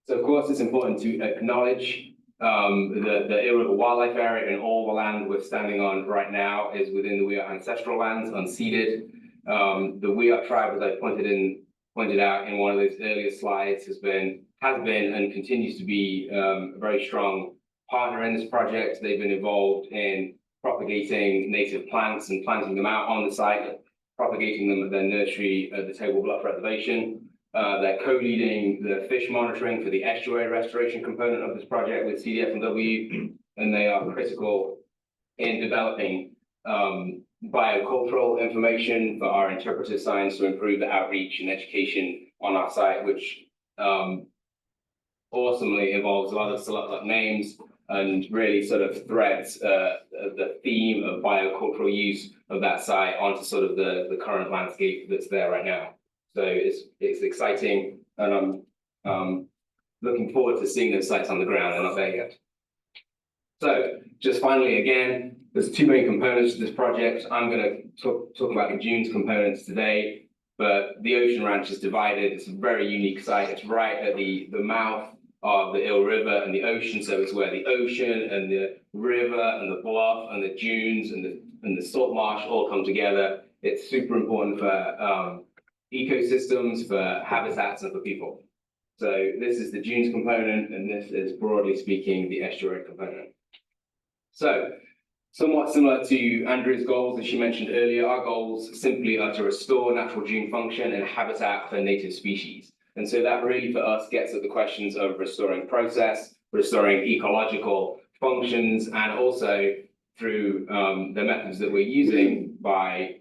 So of course, it's important to acknowledge The Eel River Wildlife Area and all the land we're standing on right now is within the Wiyot ancestral lands, unceded. The Wiyot tribe, as I pointed out in one of those earlier slides, has been and continues to be a very strong partner in this project. They've been involved in propagating native plants and planting them out on the site, propagating them at their nursery at the Table Bluff Reservation. They're co-leading the fish monitoring for the estuary restoration component of this project with CDF&W, and they are critical in developing biocultural information for our interpretive science to improve the outreach and education on our site, which awesomely involves a lot of select names and really sort of threads the theme of biocultural use of that site onto sort of the current landscape that's there right now. So it's exciting, and I'm looking forward to seeing those sites on the ground. They're not there yet. So just finally, again, there's two main components to this project. I'm going to talk about the dunes components today, but the Ocean Ranch is divided. It's a very unique site. It's right at the mouth of the Eel River and the ocean. So it's where the ocean and the river and the bluff and the dunes and the salt marsh all come together. It's super important for ecosystems, for habitats, and for people. So this is the dunes component, and this is, broadly speaking, the estuary component. So somewhat similar to Andrea's goals, as she mentioned earlier, our goals simply are to restore natural dune function and habitat for native species. And so that really for us gets at the questions of restoring process, restoring ecological functions, and also through the methods that we're using by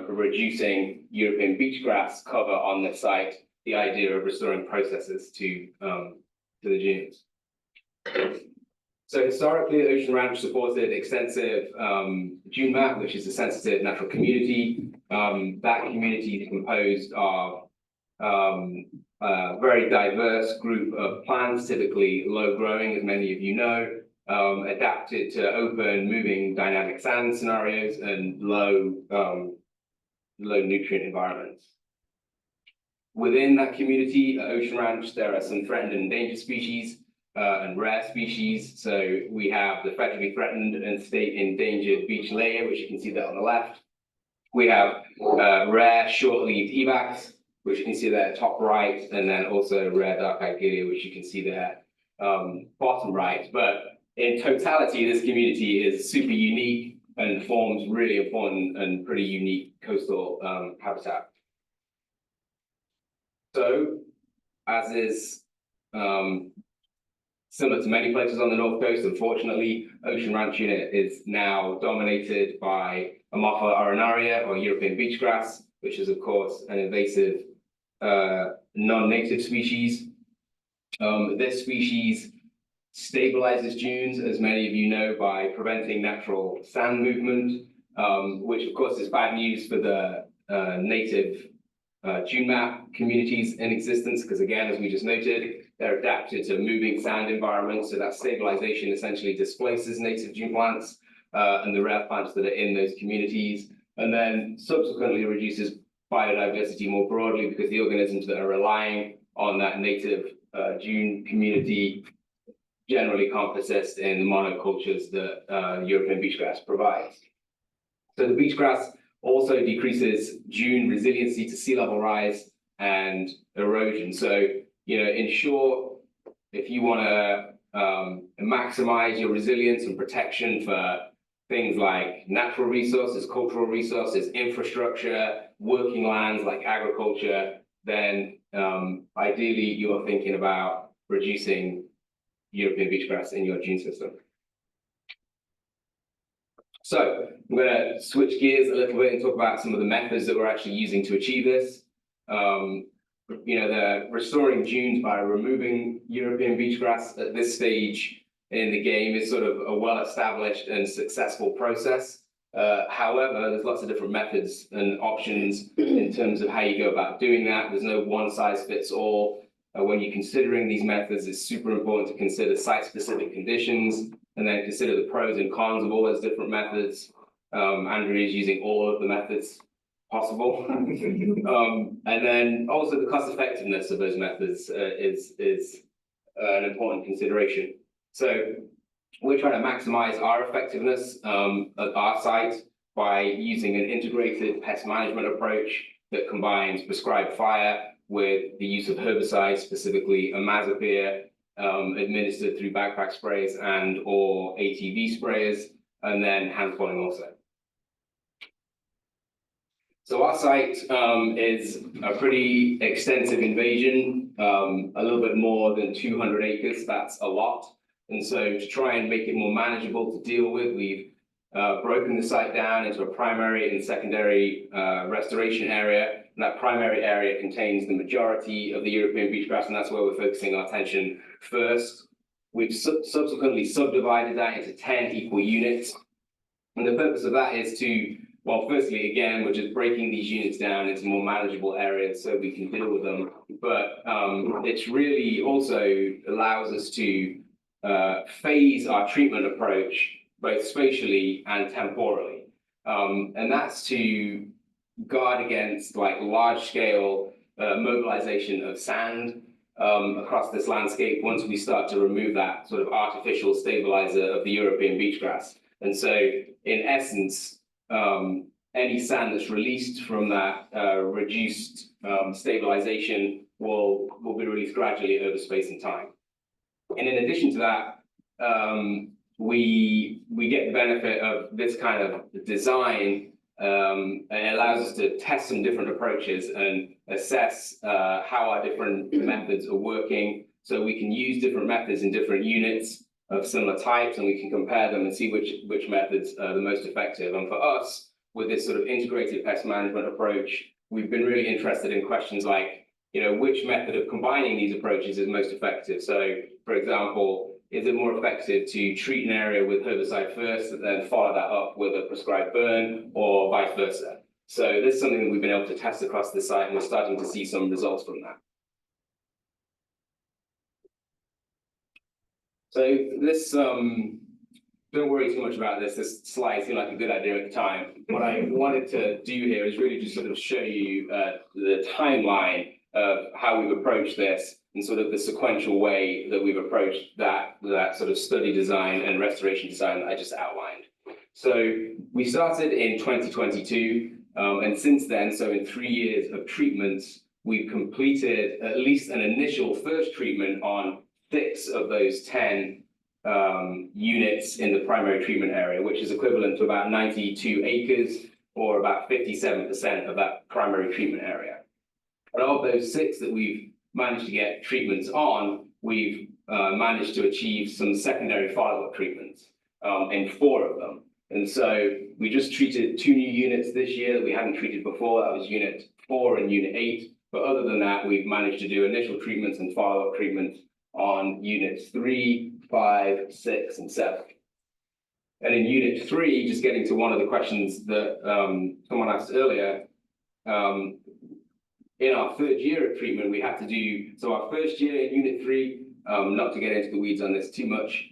reducing European beach grass cover on the site, the idea of restoring processes to the dunes. So historically, the Ocean Ranch supported extensive dune map, which is a sensitive natural community. That community is composed of a very diverse group of plants, typically low growing, as many of you know, adapted to open, moving, dynamic sand scenarios and low nutrient environments. Within that community, at Ocean Ranch, there are some threatened and endangered species and rare species. So we have the federally threatened and state endangered beach layer, which you can see there on the left. We have rare short-leaved ebacs, which you can see there top right, and then also rare dark-eyed gilia, which you can see there bottom right. But in totality, this community is super unique and forms really important and pretty unique coastal habitat. So, as is similar to many places on the North Coast, unfortunately, Ocean Ranch Unit is now dominated by Amorpha arenaria, or European beach grass, which is, of course, an invasive non-native species. This species stabilizes dunes, as many of you know, by preventing natural sand movement, which of course is bad news for the native dune map communities in existence, because again, as we just noted, they're adapted to moving sand environments, so that stabilization essentially displaces native dune plants and the rare plants that are in those communities, and then subsequently reduces biodiversity more broadly, because the organisms that are relying on that native dune community generally can't persist in the monocultures that European beach grass provides. So the beach grass also decreases dune resiliency to sea level rise and erosion. So, you know, in short, if you want to maximize your resilience and protection for things like natural resources, cultural resources, infrastructure, working lands like agriculture, then ideally you're thinking about reducing European beach grass in your dune system. So I'm going to switch gears a little bit and talk about some of the methods that we're actually using to achieve this. You know, the restoring dunes by removing European beach grass at this stage in the game is sort of a well-established and successful process. However, there's lots of different methods and options in terms of how you go about doing that. There's no one-size-fits-all. When you're considering these methods, it's super important to consider site-specific conditions and then consider the pros and cons of all those different methods. Andrea is using all of the methods possible. And then also the cost effectiveness of those methods is an important consideration. So we're trying to maximize our effectiveness at our site by using an integrated pest management approach that combines prescribed fire with the use of herbicides, specifically imazapyr, administered through backpack sprays and or ATV sprayers, and then hand falling also. So our site is a pretty extensive invasion, a little bit more than 200 acres. That's a lot. And so to try and make it more manageable to deal with, we've broken the site down into a primary and secondary restoration area. And that primary area contains the majority of the European beach grass, and that's where we're focusing our attention first. We've subsequently subdivided that into 10 equal units. And the purpose of that is to, well, firstly, again, we're just breaking these units down into more manageable areas so we can deal with them. But it's really also allows us to phase our treatment approach both spatially and temporally. And that's to guard against like large scale mobilization of sand across this landscape once we start to remove that sort of artificial stabilizer of the European beach grass. And so in essence, any sand that's released from that reduced stabilization will be released gradually over space and time. And in addition to that, we get the benefit of this kind of design, and it allows us to test some different approaches and assess how our different methods are working. So we can use different methods in different units of similar types, and we can compare them and see which methods are the most effective. And for us, with this sort of integrated pest management approach, we've been really interested in questions like, you know, which method of combining these approaches is most effective. So, for example, is it more effective to treat an area with herbicide first and then follow that up with a prescribed burn, or vice versa? So this is something that we've been able to test across the site, and we're starting to see some results from that. So this, don't worry too much about this. This slide seemed like a good idea at the time. What I wanted to do here is really just sort of show you the timeline of how we've approached this and sort of the sequential way that we've approached that sort of study design and restoration design that I just outlined. So we started in 2022, and since then, so in 3 years of treatments, we've completed at least an initial first treatment on 6 of those 10 units in the primary treatment area, which is equivalent to about 92 acres or about 57% of that primary treatment area. And of those 6 that we've managed to get treatments on, we've managed to achieve some secondary follow-up treatments in 4 of them. And so we just treated 2 new units this year that we hadn't treated before. That was unit 4 and unit 8. But other than that, we've managed to do initial treatments and follow-up treatments on units 3, 5, 6, and 7. And in unit 3, just getting to one of the questions that someone asked earlier, in our 3rd year of treatment, we had to do, so our first year in unit 3, not to get into the weeds on this too much,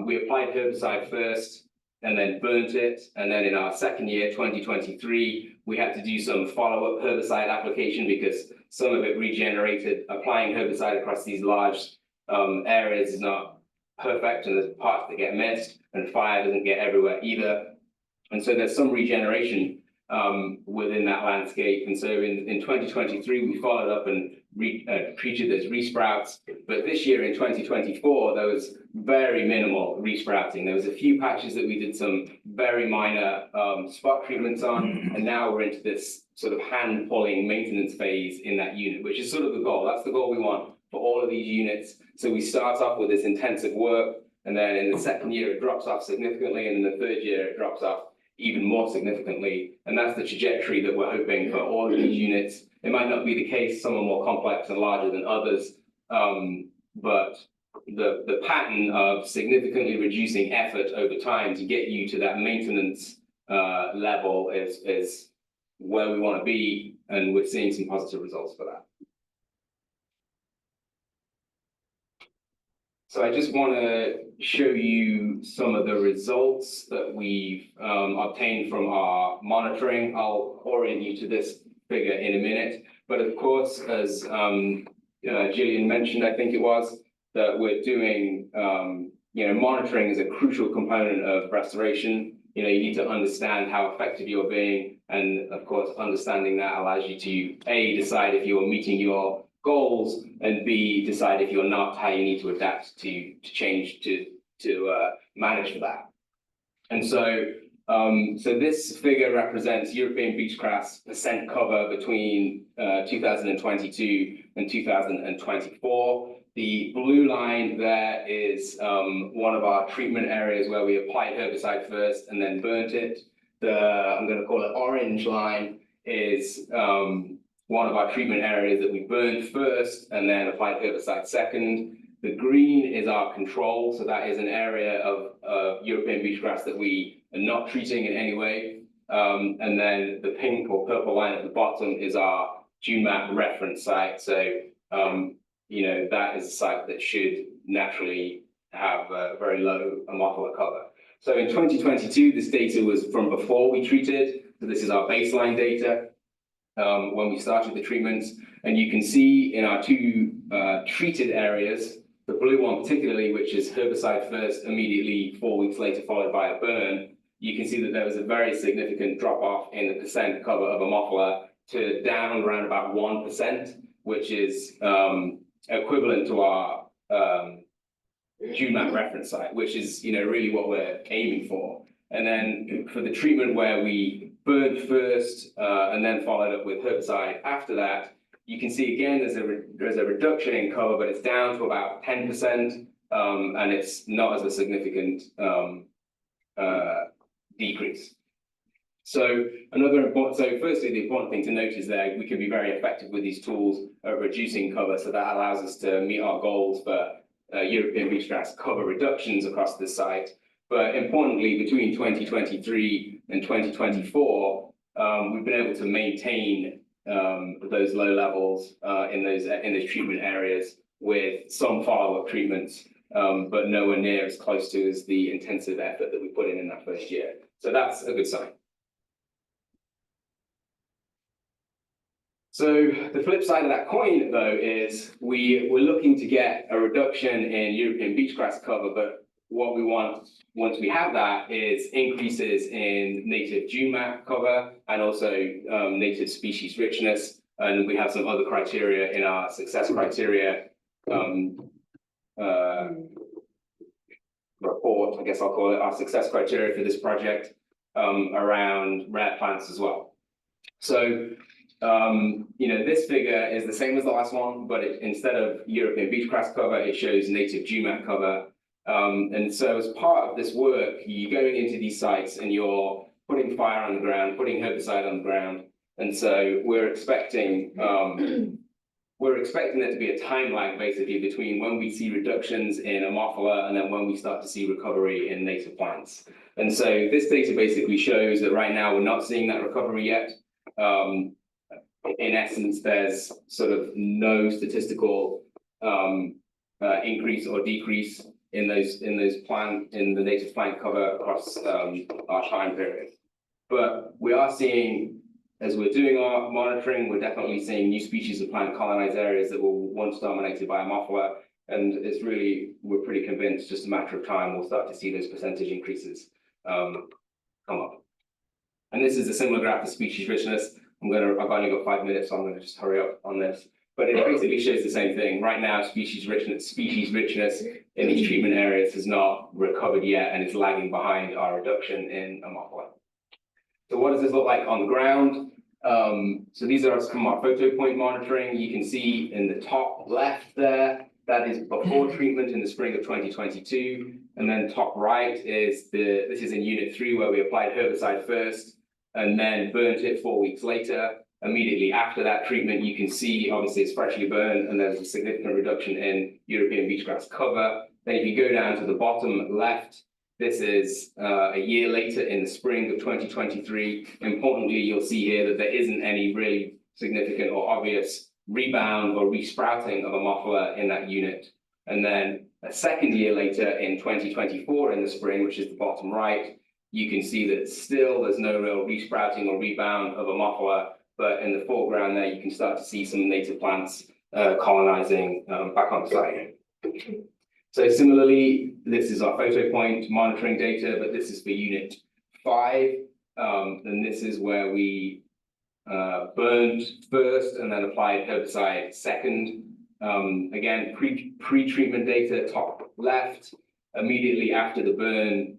we applied herbicide first and then burnt it. And then in our 2nd year, 2023, we had to do some follow-up herbicide application because some of it regenerated. Applying herbicide across these large areas is not perfect, and there's parts that get missed, and fire doesn't get everywhere either. And so there's some regeneration within that landscape. And so in 2023, we followed up and treated those resprouts. But this year in 2024, there was very minimal resprouting. There was a few patches that we did some very minor spot treatments on, and now we're into this sort of hand-pulling maintenance phase in that unit, which is sort of the goal. That's the goal we want for all of these units. So we start off with this intensive work, and then in the 2nd year, it drops off significantly, and in the 3rd year, it drops off even more significantly. And that's the trajectory that we're hoping for all of these units. It might not be the case, some are more complex and larger than others, but the pattern of significantly reducing effort over time to get you to that maintenance level is where we want to be, and we're seeing some positive results for that. So I just want to show you some of the results that we've obtained from our monitoring. I'll orient you to this figure in a minute. But of course, as Gillian mentioned, I think it was, that we're doing monitoring is a crucial component of restoration. You need to understand how effective you're being, and of course, understanding that allows you to A, decide if you're meeting your goals, and B, decide if you're not, how you need to adapt to change to manage for that. And so this figure represents European beachgrass percent cover between 2022 and 2024. The blue line there is one of our treatment areas where we applied herbicide first and then burnt it. I'm going to call it orange line is one of our treatment areas that we burned first and then applied herbicide second. The green is our control, so that is an area of European beachgrass that we are not treating in any way. And then the pink or purple line at the bottom is our dune map reference site. So that is a site that should naturally have a very low Ammophila cover. So in 2022, this data was from before we treated. So this is our baseline data when we started the treatments. And you can see in our two treated areas, the blue one particularly, which is herbicide first, immediately 4 weeks later, followed by a burn, you can see that there was a very significant drop off in the percent cover of Ammophila to down around about 1%, which is equivalent to our dune map reference site, which is really what we're aiming for. And then for the treatment where we burned first and then followed up with herbicide after that, you can see again there's a reduction in cover, but it's down to about 10%, and it's not as a significant decrease. So firstly, the important thing to note is that we can be very effective with these tools at reducing cover, so that allows us to meet our goals for European beachgrass cover reductions across the site. But importantly, between 2023 and 2024, we've been able to maintain those low levels in those treatment areas with some follow-up treatments, but nowhere near as close to as the intensive effort that we put in that first year. So that's a good sign. So the flip side of that coin, though, is we're looking to get a reduction in European beachgrass cover, but what we want once we have that is increases in native dune map cover and also native species richness. And we have some other criteria in our success criteria report, I guess I'll call it, our success criteria for this project around rare plants as well. So this figure is the same as the last one, but instead of European beachgrass cover, it shows native dune map cover. And so as part of this work, you're going into these sites and you're putting fire on the ground, putting herbicide on the ground. And so we're expecting there to be a time lag basically between when we see reductions in Ammophila and then when we start to see recovery in native plants. And so this data basically shows that right now we're not seeing that recovery yet. In essence, there's sort of no statistical increase or decrease in the native plant cover across our time period. But we are seeing, as we're doing our monitoring, we're definitely seeing new species of plant colonize areas that were once dominated by Ammophila, and we're pretty convinced just a matter of time we'll start to see those percentage increases come up. And this is a similar graph for species richness. I've only got 5 minutes, so I'm going to just hurry up on this. But it basically shows the same thing. Right now, species richness in these treatment areas has not recovered yet, and it's lagging behind our reduction in Ammophila. So what does this look like on the ground? So these are some of our photo point monitoring. You can see in the top left there, that is before treatment in the spring of 2022. And then top right is this is in unit 3 where we applied herbicide first and then burnt it 4 weeks later. Immediately after that treatment, you can see obviously it's freshly burned and there's a significant reduction in European beachgrass cover. Then if you go down to the bottom left, this is a year later in the spring of 2023. Importantly, you'll see here that there isn't any really significant or obvious rebound or resprouting of Ammophila in that unit. And then a second year later in 2024 in the spring, which is the bottom right, you can see that still there's no real resprouting or rebound of Ammophila, but in the foreground there, you can start to see some native plants colonizing back on site. So similarly, this is our photo point monitoring data, but this is for unit 5. And this is where we burned first and then applied herbicide second. Again, pre-treatment data top left, immediately after the burn,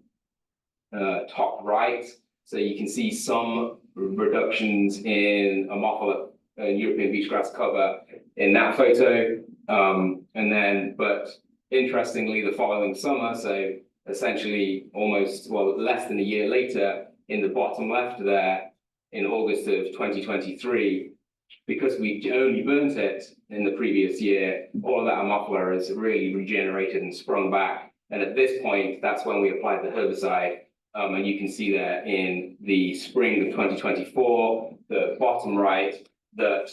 top right. So you can see some reductions in Ammophila, European beachgrass cover in that photo. And then, but interestingly, the following summer, so essentially almost, well, less than a year later, in the bottom left there, in August of 2023, because we only burnt it in the previous year, all of that Ammophila has really regenerated and sprung back. And at this point, that's when we applied the herbicide. And you can see there in the spring of 2024, the bottom right, that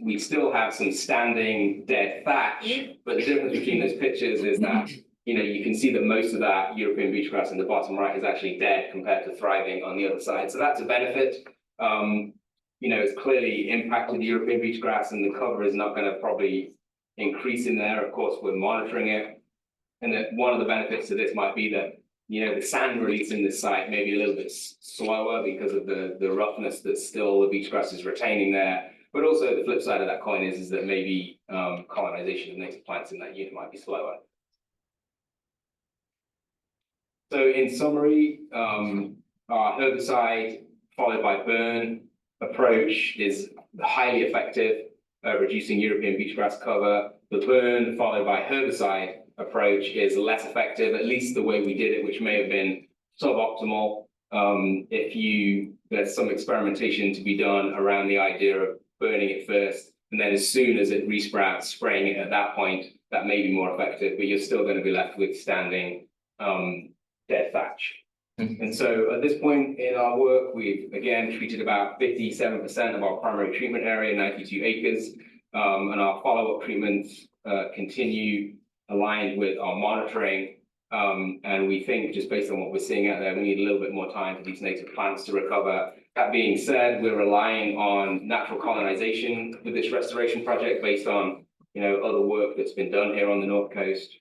we still have some standing dead thatch, but the difference between those pictures is that, you know, you can see that most of that European beachgrass in the bottom right is actually dead compared to thriving on the other side. So that's a benefit. You know, it's clearly impacted the European beachgrass, and the cover is not going to probably increase in there. Of course, we're monitoring it. And that one of the benefits to this might be that, you know, the sand release in this site may be a little bit slower because of the roughness that still the beachgrass is retaining there. But also the flip side of that coin is that maybe colonization of native plants in that unit might be slower. So in summary, our herbicide followed by burn approach is highly effective at reducing European beachgrass cover. The burn followed by herbicide approach is less effective, at least the way we did it, which may have been suboptimal. There's some experimentation to be done around the idea of burning it first, and then as soon as it resprouts, spraying it at that point, that may be more effective, but you're still going to be left with standing dead thatch. And so at this point in our work, we've again treated about 57% of our primary treatment area, 92 acres, and our follow-up treatments continue aligned with our monitoring. And we think, just based on what we're seeing out there, we need a little bit more time for these native plants to recover. That being said, we're relying on natural colonization with this restoration project based on, you know, other work that's been done here on the North Coast.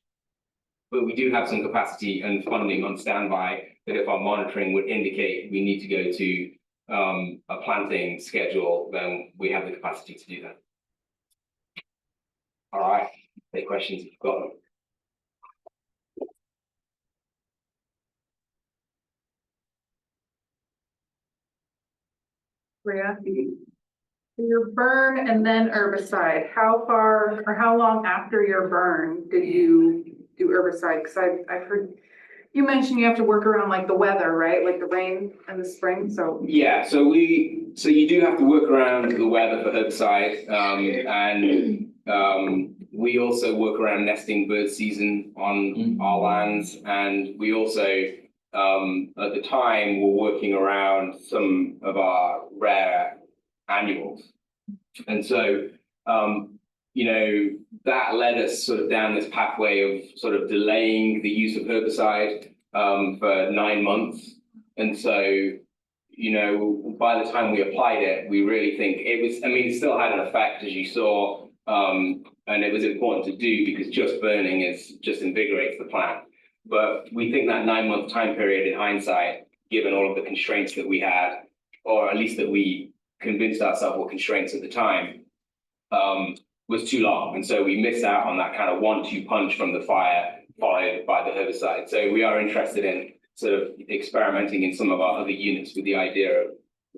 But we do have some capacity and funding on standby that if our monitoring would indicate we need to go to a planting schedule, then we have the capacity to do that. All right, any questions if you've got them? Rhea, your burn and then herbicide, how far or how long after your burn did you do herbicide? Because I've heard you mentioned you have to work around like the weather, right? Like the rain and the spring, so. Yeah, so you do have to work around the weather for herbicide, and we also work around nesting bird season on our lands, and we also at the time were working around some of our rare annuals. And so you know, that led us sort of down this pathway of sort of delaying the use of herbicide for 9 months. And so, you know, by the time we applied it, we really think it was, I mean, it still had an effect, as you saw, and it was important to do because just burning just invigorates the plant. But we think that 9-month time period in hindsight, given all of the constraints that we had, or at least that we convinced ourselves were constraints at the time, was too long. And so we missed out on that kind of 1-2 punch from the fire followed by the herbicide. So we are interested in sort of experimenting in some of our other units with the idea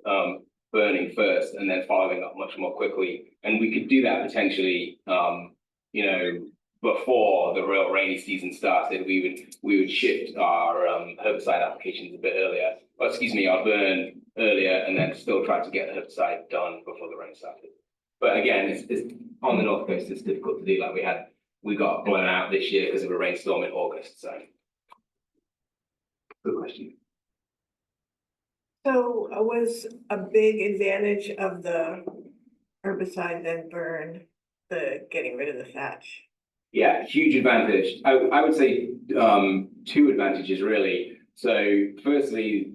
of burning first and then following up much more quickly. And we could do that potentially, you know, before the real rainy season started. We would shift our herbicide applications a bit earlier, or excuse me, our burn earlier, and then still try to get the herbicide done before the rain started. But again, it's on the North Coast, it's difficult to do. Like we got blown out this year because of a rainstorm in August. So, good question. So was a big advantage of the herbicide then burn the getting rid of the thatch? Yeah, huge advantage. I would say 2 advantages really. So firstly,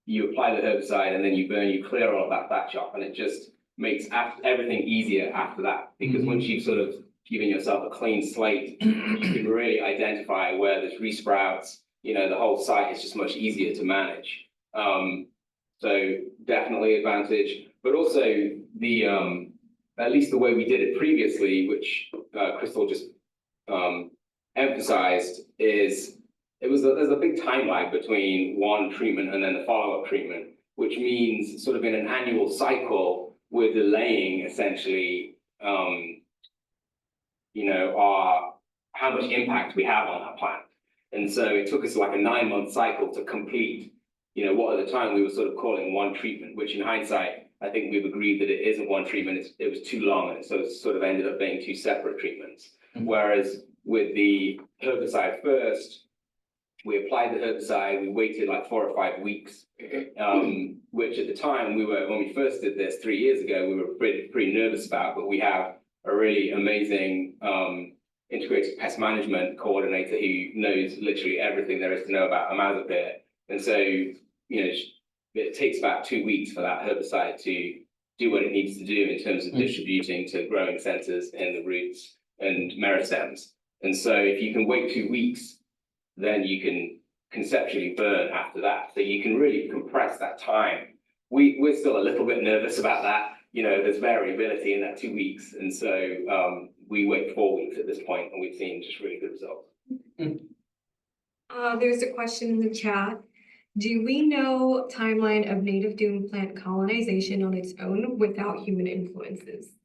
you apply the herbicide and then you burn, you clear all of that thatch off, and it just makes everything easier after that. Because once you've sort of giving yourself a clean slate, you can really identify where there's resprouts. You know, the whole site is just much easier to manage. So definitely advantage, but also the at least the way we did it previously, which Crystal just emphasized, is there's a big time lag between one treatment and then the follow-up treatment, which means sort of in an annual cycle, we're delaying essentially, you know, how much impact we have on our plant. And so it took us like a 9-month cycle to complete, you know, what at the time we were sort of calling one treatment, which in hindsight, I think we've agreed that it isn't one treatment, it was too long, and so it sort of ended up being 2 separate treatments. Whereas with the herbicide first, we applied the herbicide, we waited like 4 or 5 weeks, which at the time when we first did this 3 years ago, we were pretty nervous about, but we have a really amazing integrated pest management coordinator who knows literally everything there is to know about imazapyr. And so, you know, it takes about 2 weeks for that herbicide to do what it needs to do in terms of distributing to growing centers in the roots and meristems. And so if you can wait 2 weeks, then you can conceptually burn after that. So you can really compress that time. We're still a little bit nervous about that. You know, there's variability in that 2 weeks. And so we wait 4 weeks at this point, and we've seen just really good results. There's a question in the chat. Do we know timeline of native dune plant colonization on its own without human influences?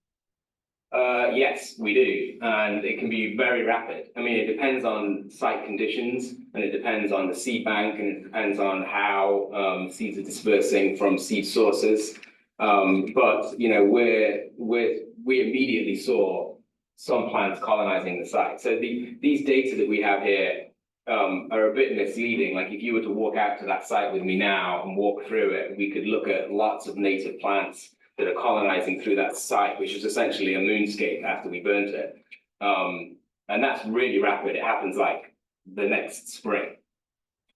Yes, we do, and it can be very rapid. I mean, it depends on site conditions, and it depends on the seed bank, and it depends on how seeds are dispersing from seed sources. But you know, we immediately saw some plants colonizing the site. So these data that we have here are a bit misleading. Like if you were to walk out to that site with me now and walk through it, we could look at lots of native plants that are colonizing through that site, which is essentially a moonscape after we burnt it. And that's really rapid. It happens like the next spring.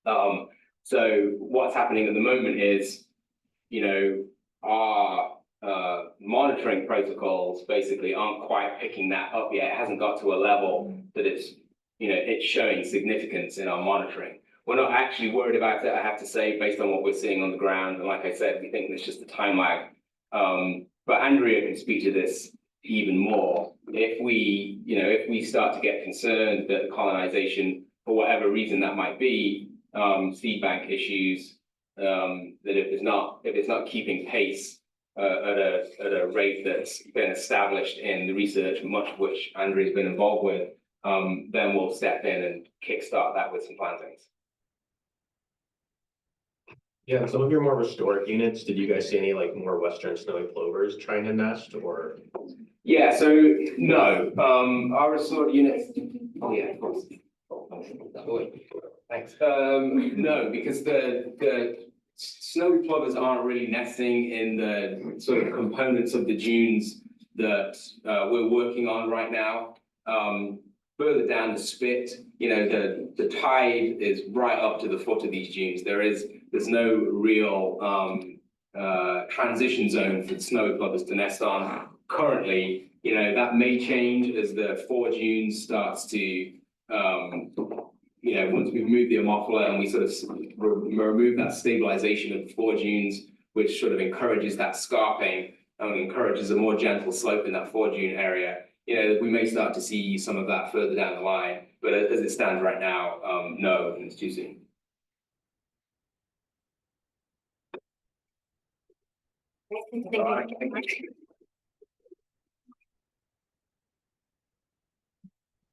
So what's happening at the moment is, you know, our monitoring protocols basically aren't quite picking that up yet. It hasn't got to a level that it's, you know, it's showing significance in our monitoring. We're not actually worried about it, I have to say, based on what we're seeing on the ground. And like I said, we think there's just a time lag. But Andrea can speak to this even more. If we start to get concerned that colonization, for whatever reason that might be, seed bank issues, that if it's not keeping pace at a rate that's been established in the research, much of which Andrea's been involved with, then we'll step in and kickstart that with some plantings. Yeah, some of your more restored units, did you guys see any like more western snowy plovers trying to nest or? Yeah, so no, our restored units, oh yeah, of course. Thanks. No, because the snowy plovers aren't really nesting in the sort of components of the dunes that we're working on right now. Further down the spit, you know, the tide is right up to the foot of these dunes. There's no real transition zone for the snowy plovers to nest on currently. You know, that may change as the 4 dunes starts to, you know, once we've moved the Ammophila and we sort of remove that stabilization of the 4 dunes, which sort of encourages that scarping and encourages a more gentle slope in that 4 dune area. You know, we may start to see some of that further down the line, but as it stands right now, no, and it's too soon.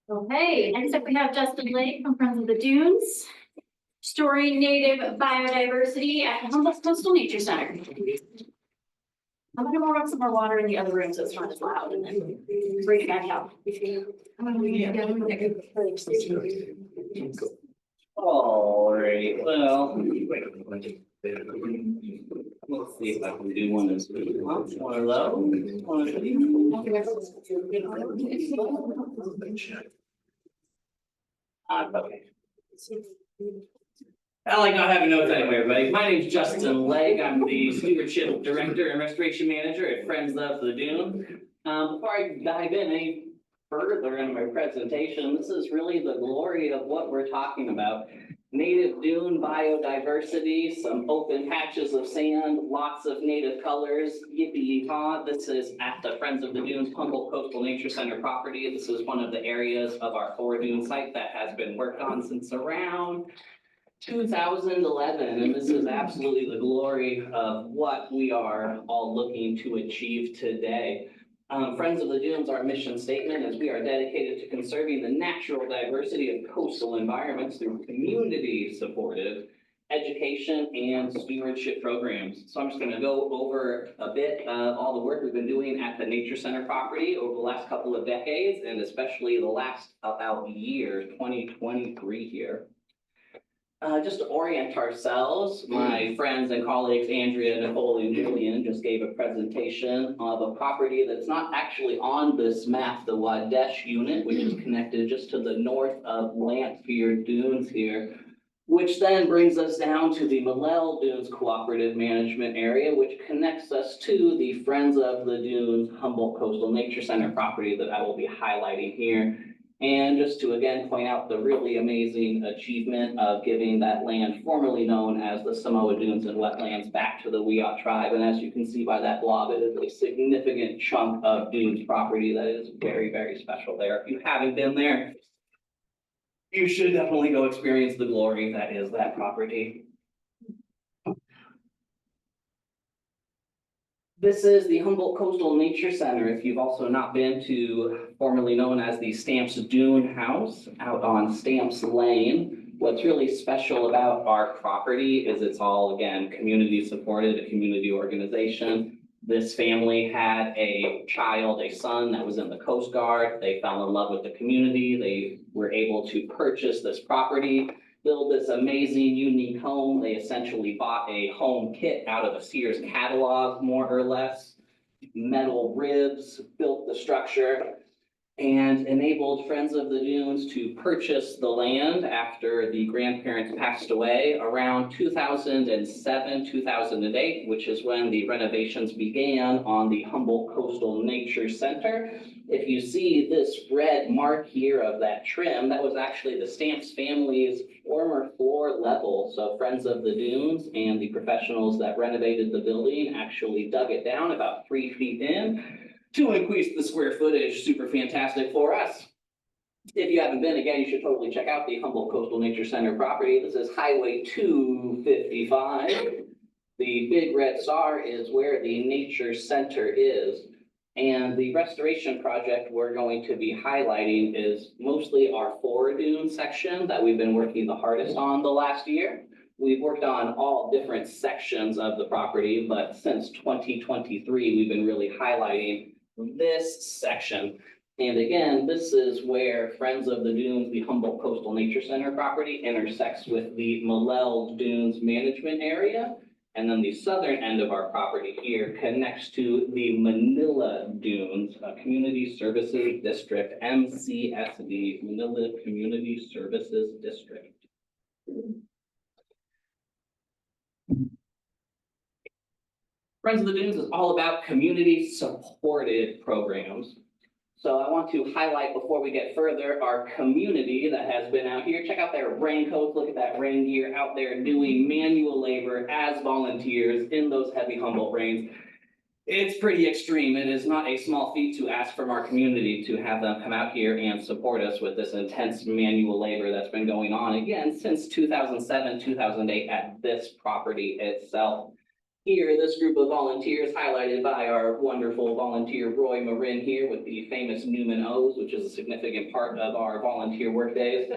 Okay, next up we have Justin Lake from Friends of the Dunes, restoring native biodiversity at the Humboldt Coastal Nature Center. I'm gonna run some more water in the other room so it's not as loud and then bring it back out. Alright, well. Let's see if I can do one that's really low, one low, one okay. I like not having notes anyway, everybody. My name's Justin Legg. I'm the Stewardship Director and Restoration Manager at Friends of the Dune. Before I dive in, any further in my presentation, this is really the glory of what we're talking about. Native dune biodiversity, some open patches of sand, lots of native colors, yippee-yee-haw. This is at the Friends of the Dunes Humboldt Coastal Nature Center property. This is one of the areas of our Four Dune site that has been worked on since around 2011, and this is absolutely the glory of what we are all looking to achieve today. Friends of the Dunes, our mission statement is we are dedicated to conserving the natural diversity of coastal environments through community-supportive education and stewardship programs. So I'm just going to go over a bit of all the work we've been doing at the Nature Center property over the last couple of decades, and especially the last about year, 2023 here. Just to orient ourselves, my friends and colleagues, Andrea, Nicole, and Julian just gave a presentation of a property that's not actually on this map, the Wadulh unit, which is connected just to the north of Lanphier Dunes here, which then brings us down to the Humboldt Dunes Cooperative Management Area, which connects us to the Friends of the Dunes Humboldt Coastal Nature Center property that I will be highlighting here. And just to again point out the really amazing achievement of giving that land formerly known as the Samoa Dunes and Wetlands back to the Wiyot tribe. And as you can see by that blob, it is a significant chunk of dunes property that is very, very special there. If you haven't been there, you should definitely go experience the glory that is that property. This is the Humboldt Coastal Nature Center. If you've also not been to formerly known as the Stamps Dune House out on Stamps Lane, what's really special about our property is it's all, again, community supported, a community organization. This family had a child, a son that was in the Coast Guard. They fell in love with the community. They were able to purchase this property, build this amazing, unique home. They essentially bought a home kit out of a Sears catalog, more or less, metal ribs, built the structure, and enabled Friends of the Dunes to purchase the land after the grandparents passed away around 2007, 2008, which is when the renovations began on the Humboldt Coastal Nature Center. If you see this red mark here of that trim, that was actually the Stamps family's former floor level. So Friends of the Dunes and the professionals that renovated the building actually dug it down about 3 feet in to increase the square footage. Super fantastic for us. If you haven't been, again, you should totally check out the Humboldt Coastal Nature Center property. This is Highway 255. The big red star is where the Nature Center is. And the restoration project we're going to be highlighting is mostly our Four Dune section that we've been working the hardest on the last year. We've worked on all different sections of the property, but since 2023, we've been really highlighting this section. And again, this is where Friends of the Dunes, the Humboldt Coastal Nature Center property, intersects with the Humboldt Dunes Management Area. And then the southern end of our property here connects to the Manila Dunes Community Services District, MCSD, Manila Community Services District. Friends of the Dunes is all about community supported programs. So I want to highlight before we get further our community that has been out here. Check out their raincoats. Look at that rain gear out there doing manual labor as volunteers in those heavy Humboldt rains. It's pretty extreme. It is not a small feat to ask from our community to have them come out here and support us with this intense manual labor that's been going on again since 2007, 2008 at this property itself. Here, this group of volunteers highlighted by our wonderful volunteer Roy Marin here with the famous Newman O's, which is a significant part of our volunteer work days.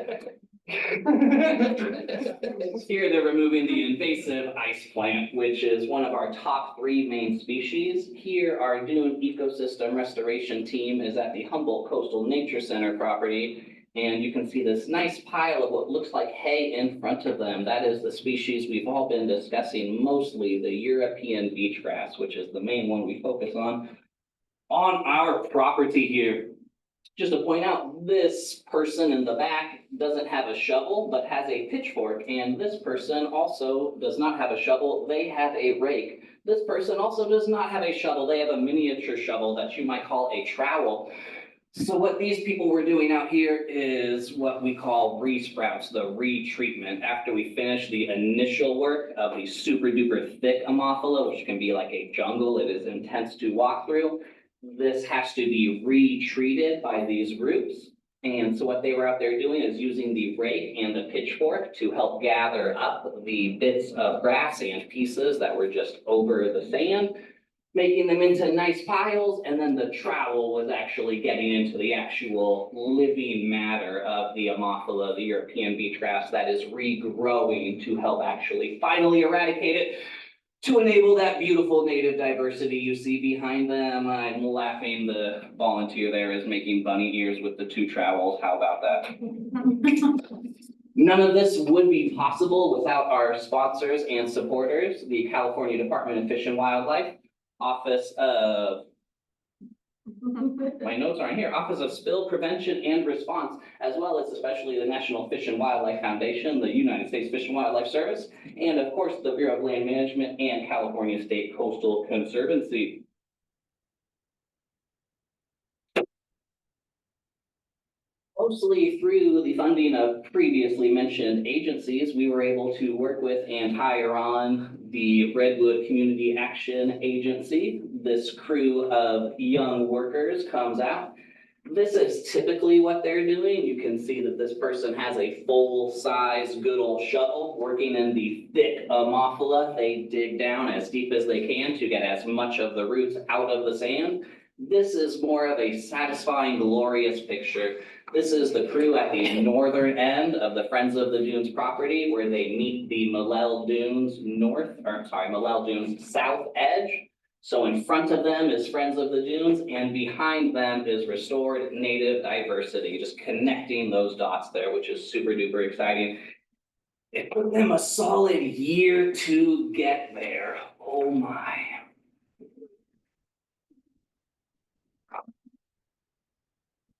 Here they're removing the invasive ice plant, which is one of our top 3 main species. Here our dune ecosystem restoration team is at the Humboldt Coastal Nature Center property. And you can see this nice pile of what looks like hay in front of them. That is the species we've all been discussing, mostly the European beach grass, which is the main one we focus on our property here. Just to point out, this person in the back doesn't have a shovel, but has a pitchfork. And this person also does not have a shovel. They have a rake. This person also does not have a shovel. They have a miniature shovel that you might call a trowel. So what these people were doing out here is what we call resprouts, the retreatment. After we finish the initial work of the super duper thick Ammophila, which can be like a jungle, it is intense to walk through. This has to be retreated by these roots. And so what they were out there doing is using the rake and the pitchfork to help gather up the bits of grass and pieces that were just over the sand, making them into nice piles, and then the trowel was actually getting into the actual living matter of the Ammophila, the European beach grass, that is regrowing to help actually finally eradicate it, to enable that beautiful native diversity you see behind them. I'm laughing, the volunteer there is making bunny ears with the two trowels. How about that? None of this would be possible without our sponsors and supporters, the California Department of Fish and Wildlife, Office of, my notes aren't here, Office of Spill Prevention and Response, as well as especially the National Fish and Wildlife Foundation, the United States Fish and Wildlife Service, and of course, the Bureau of Land Management and California State Coastal Conservancy. Mostly through the funding of previously mentioned agencies, we were able to work with and hire on the Redwood Community Action Agency. This crew of young workers comes out. This is typically what they're doing. You can see that this person has a full-size good old shovel working in the thick Ammophila. They dig down as deep as they can to get as much of the roots out of the sand. This is more of a satisfying, glorious picture. This is the crew at the northern end of the Friends of the Dunes property, where they meet the Malel Dunes Malel Dunes south edge. So in front of them is Friends of the Dunes, and behind them is restored native diversity, just connecting those dots there, which is super duper exciting. It took them a solid year to get there. Oh my.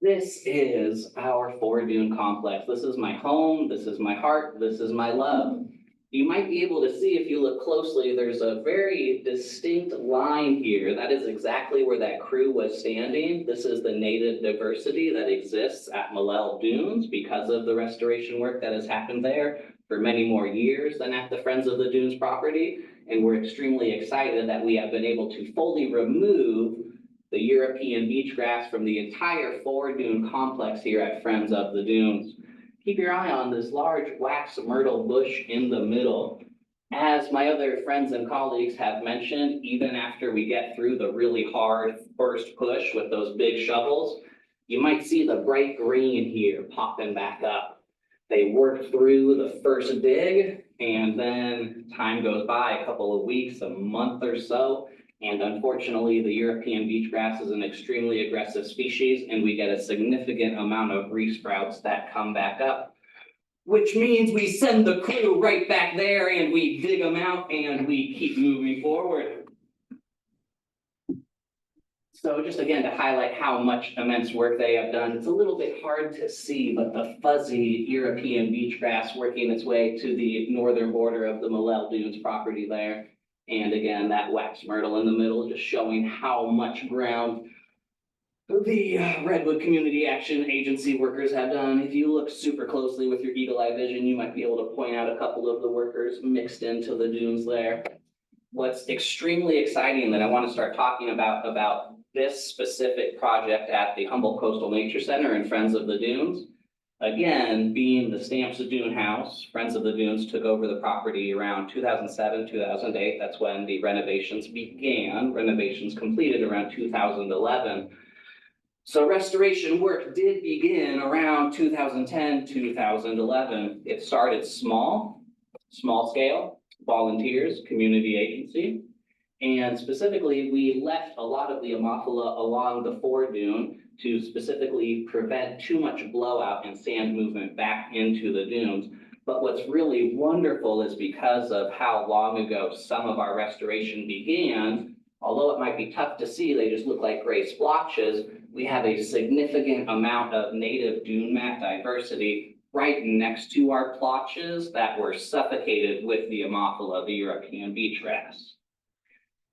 This is our 4-dune complex. This is my home, this is my heart, this is my love. You might be able to see if you look closely, there's a very distinct line here. That is exactly where that crew was standing. This is the native diversity that exists at Malel Dunes because of the restoration work that has happened there for many more years than at the Friends of the Dunes property. And we're extremely excited that we have been able to fully remove the European beach grass from the entire 4-dune complex here at Friends of the Dunes. Keep your eye on this large wax myrtle bush in the middle. As my other friends and colleagues have mentioned, even after we get through the really hard first push with those big shovels, you might see the bright green here popping back up. They worked through the first dig, and then time goes by, a couple of weeks, a month or so, and unfortunately, the European beach grass is an extremely aggressive species, and we get a significant amount of resprouts that come back up, which means we send the crew right back there and we dig them out and we keep moving forward. So just again, to highlight how much immense work they have done, it's a little bit hard to see, but the fuzzy European beach grass working its way to the northern border of the Malel Dunes property there. And again, that wax myrtle in the middle, just showing how much ground the Redwood Community Action Agency workers have done. If you look super closely with your eagle eye vision, you might be able to point out a couple of the workers mixed into the dunes there. What's extremely exciting that I want to start talking about this specific project at the Humboldt Coastal Nature Center and Friends of the Dunes, again, being the Stamps Dune House, Friends of the Dunes took over the property around 2007, 2008. That's when the renovations began. Renovations completed around 2011. So restoration work did begin around 2010, 2011. It started small scale, volunteers, community agency. And specifically, we left a lot of the Ammophila along the 4-dune to specifically prevent too much blowout and sand movement back into the dunes. But what's really wonderful is because of how long ago some of our restoration began, although it might be tough to see, they just look like gray splotches, we have a significant amount of native dune mat diversity right next to our plotches that were suffocated with the Ammophila, the European beach grass.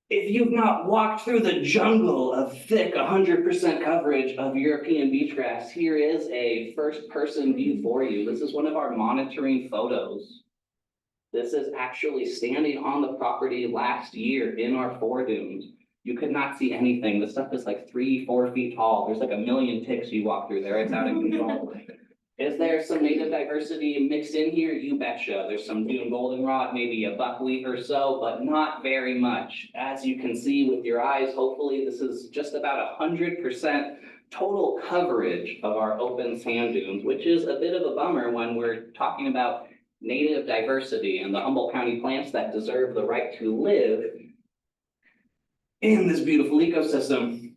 If you've not walked through the jungle of thick 100% coverage of European beach grass, here is a first-person view for you. This is one of our monitoring photos. This is actually standing on the property last year in our foredunes. You could not see anything. The stuff is like 3-4 feet tall. There's like a million ticks you walk through there. It's out of control. Is there some native diversity mixed in here? You betcha. There's some dune goldenrod, maybe a buckwheat or so, but not very much. As you can see with your eyes, hopefully this is just about 100% total coverage of our open sand dunes, which is a bit of a bummer when we're talking about native diversity and the Humboldt County plants that deserve the right to live in this beautiful ecosystem.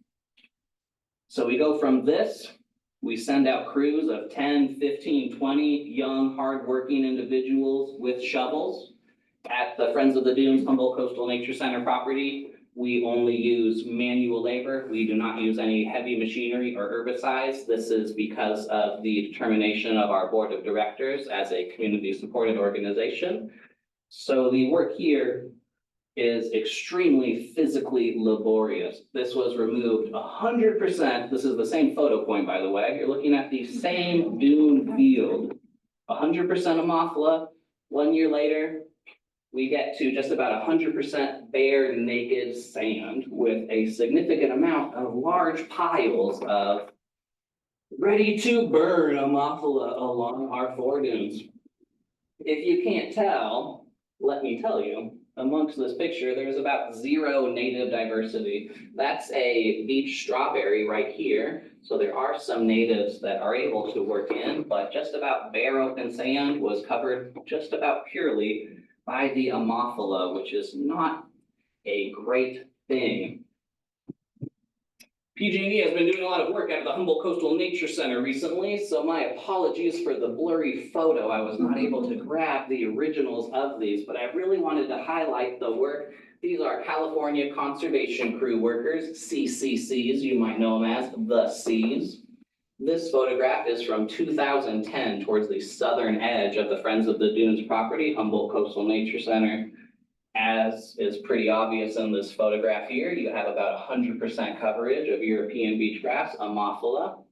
So we go from this. We send out crews of 10, 15, 20 young, hardworking individuals with shovels. At the Friends of the Dunes Humboldt Coastal Nature Center property, we only use manual labor. We do not use any heavy machinery or herbicides. This is because of the determination of our board of directors as a community-supported organization. So the work here is extremely physically laborious. This was removed 100%. This is the same photo point, by the way. You're looking at the same dune field, 100% Ammophila. 1 year later, we get to just about 100% bare, naked sand with a significant amount of large piles of ready to burn Ammophila along our foredunes. If you can't tell, let me tell you, amongst this picture, there's about 0 native diversity. That's a beach strawberry right here. So there are some natives that are able to work in, but just about bare open sand was covered just about purely by the Ammophila, which is not a great thing. PG&E has been doing a lot of work at the Humboldt Coastal Nature Center recently, so my apologies for the blurry photo. I was not able to grab the originals of these, but I really wanted to highlight the work. These are California Conservation Crew workers, CCCs, you might know them as the Cs. This photograph is from 2010 towards the southern edge of the Friends of the Dunes property, Humboldt Coastal Nature Center. As is pretty obvious in this photograph here, you have about 100% coverage of European beach grass, Ammophila.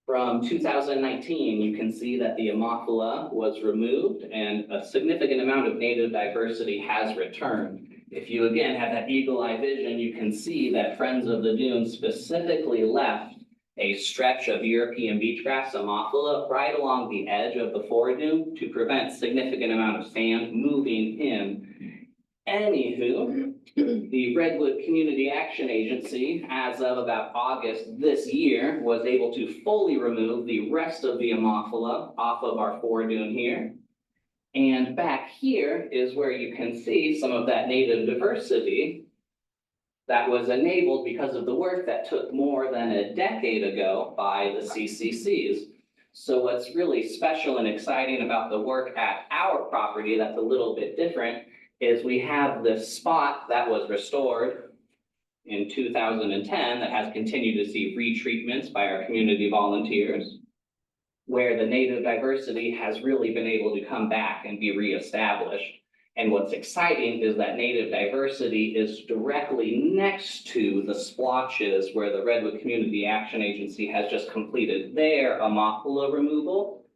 From 2019, you can see that the Ammophila was removed and a significant amount of native diversity has returned. If you again have that eagle-eye vision, you can see that Friends of the Dunes specifically left a stretch of European beach grass, Ammophila, right along the edge of the foredune to prevent significant amount of sand moving in. Anywho, the Redwood Community Action Agency, as of about August this year, was able to fully remove the rest of the Ammophila off of our foredune here. And back here is where you can see some of that native diversity that was enabled because of the work that took more than a decade ago by the CCCs. So what's really special and exciting about the work at our property that's a little bit different is we have this spot that was restored in 2010 that has continued to see retreatments by our community volunteers, where the native diversity has really been able to come back and be reestablished. And what's exciting is that native diversity is directly next to the splotches where the Redwood Community Action Agency has just completed their Ammophila removal,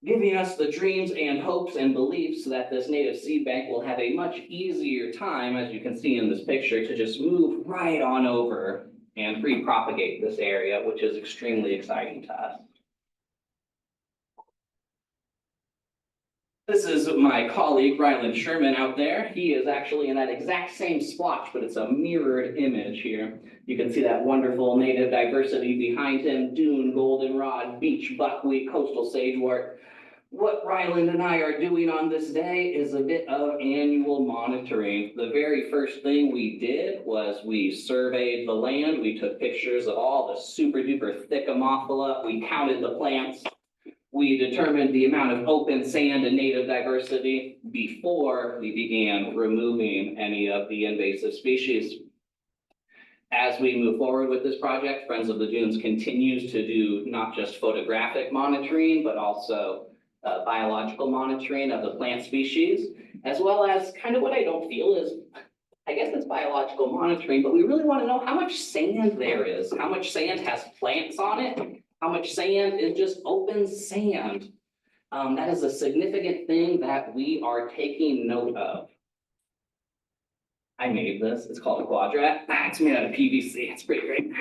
giving us the dreams and hopes and beliefs that this native seed bank will have a much easier time, as you can see in this picture, to just move right on over and repropagate this area, which is extremely exciting to us. This is my colleague, Ryland Sherman, out there. He is actually in that exact same splotch, but it's a mirrored image here. You can see that wonderful native diversity behind him, dune, goldenrod, beach buckwheat, coastal sagewort. What Ryland and I are doing on this day is a bit of annual monitoring. The very first thing we did was we surveyed the land. We took pictures of all the super duper thick Ammophila. We counted the plants. We determined the amount of open sand and native diversity before we began removing any of the invasive species. As we move forward with this project, Friends of the Dunes continues to do not just photographic monitoring, but also biological monitoring of the plant species, as well as kind of what I don't feel is I guess it's biological monitoring, but we really want to know how much sand there is, how much sand has plants on it, how much sand is just open sand. That is a significant thing that we are taking note of. I made this, it's called a quadrat. It's made out of PVC, it's pretty great.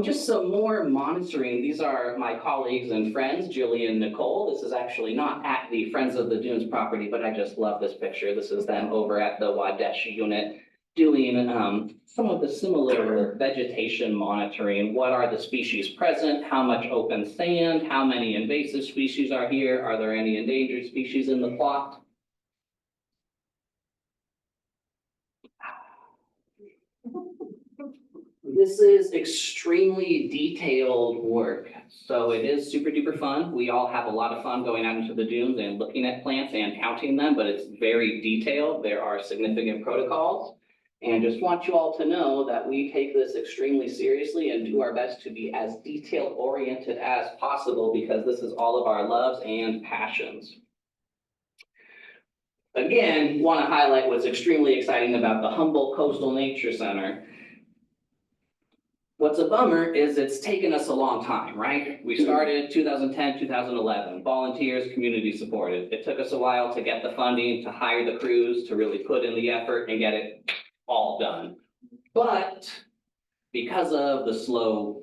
Just some more monitoring. These are my colleagues and friends, Jillian and Nicole. This is actually not at the Friends of the Dunes property, but I just love this picture. This is them over at the Wadulh unit doing some of the similar vegetation monitoring. What are the species present? How much open sand? How many invasive species are here? Are there any endangered species in the plot? This is extremely detailed work, so it is super duper fun. We all have a lot of fun going out into the dunes and looking at plants and counting them, but it's very detailed. There are significant protocols. And just want you all to know that we take this extremely seriously and do our best to be as detail oriented as possible, because this is all of our loves and passions. Again, want to highlight what's extremely exciting about the Humboldt Coastal Nature Center. What's a bummer is it's taken us a long time, right? We started 2010, 2011, volunteers, community supported. It took us a while to get the funding, to hire the crews, to really put in the effort and get it all done. But because of the slow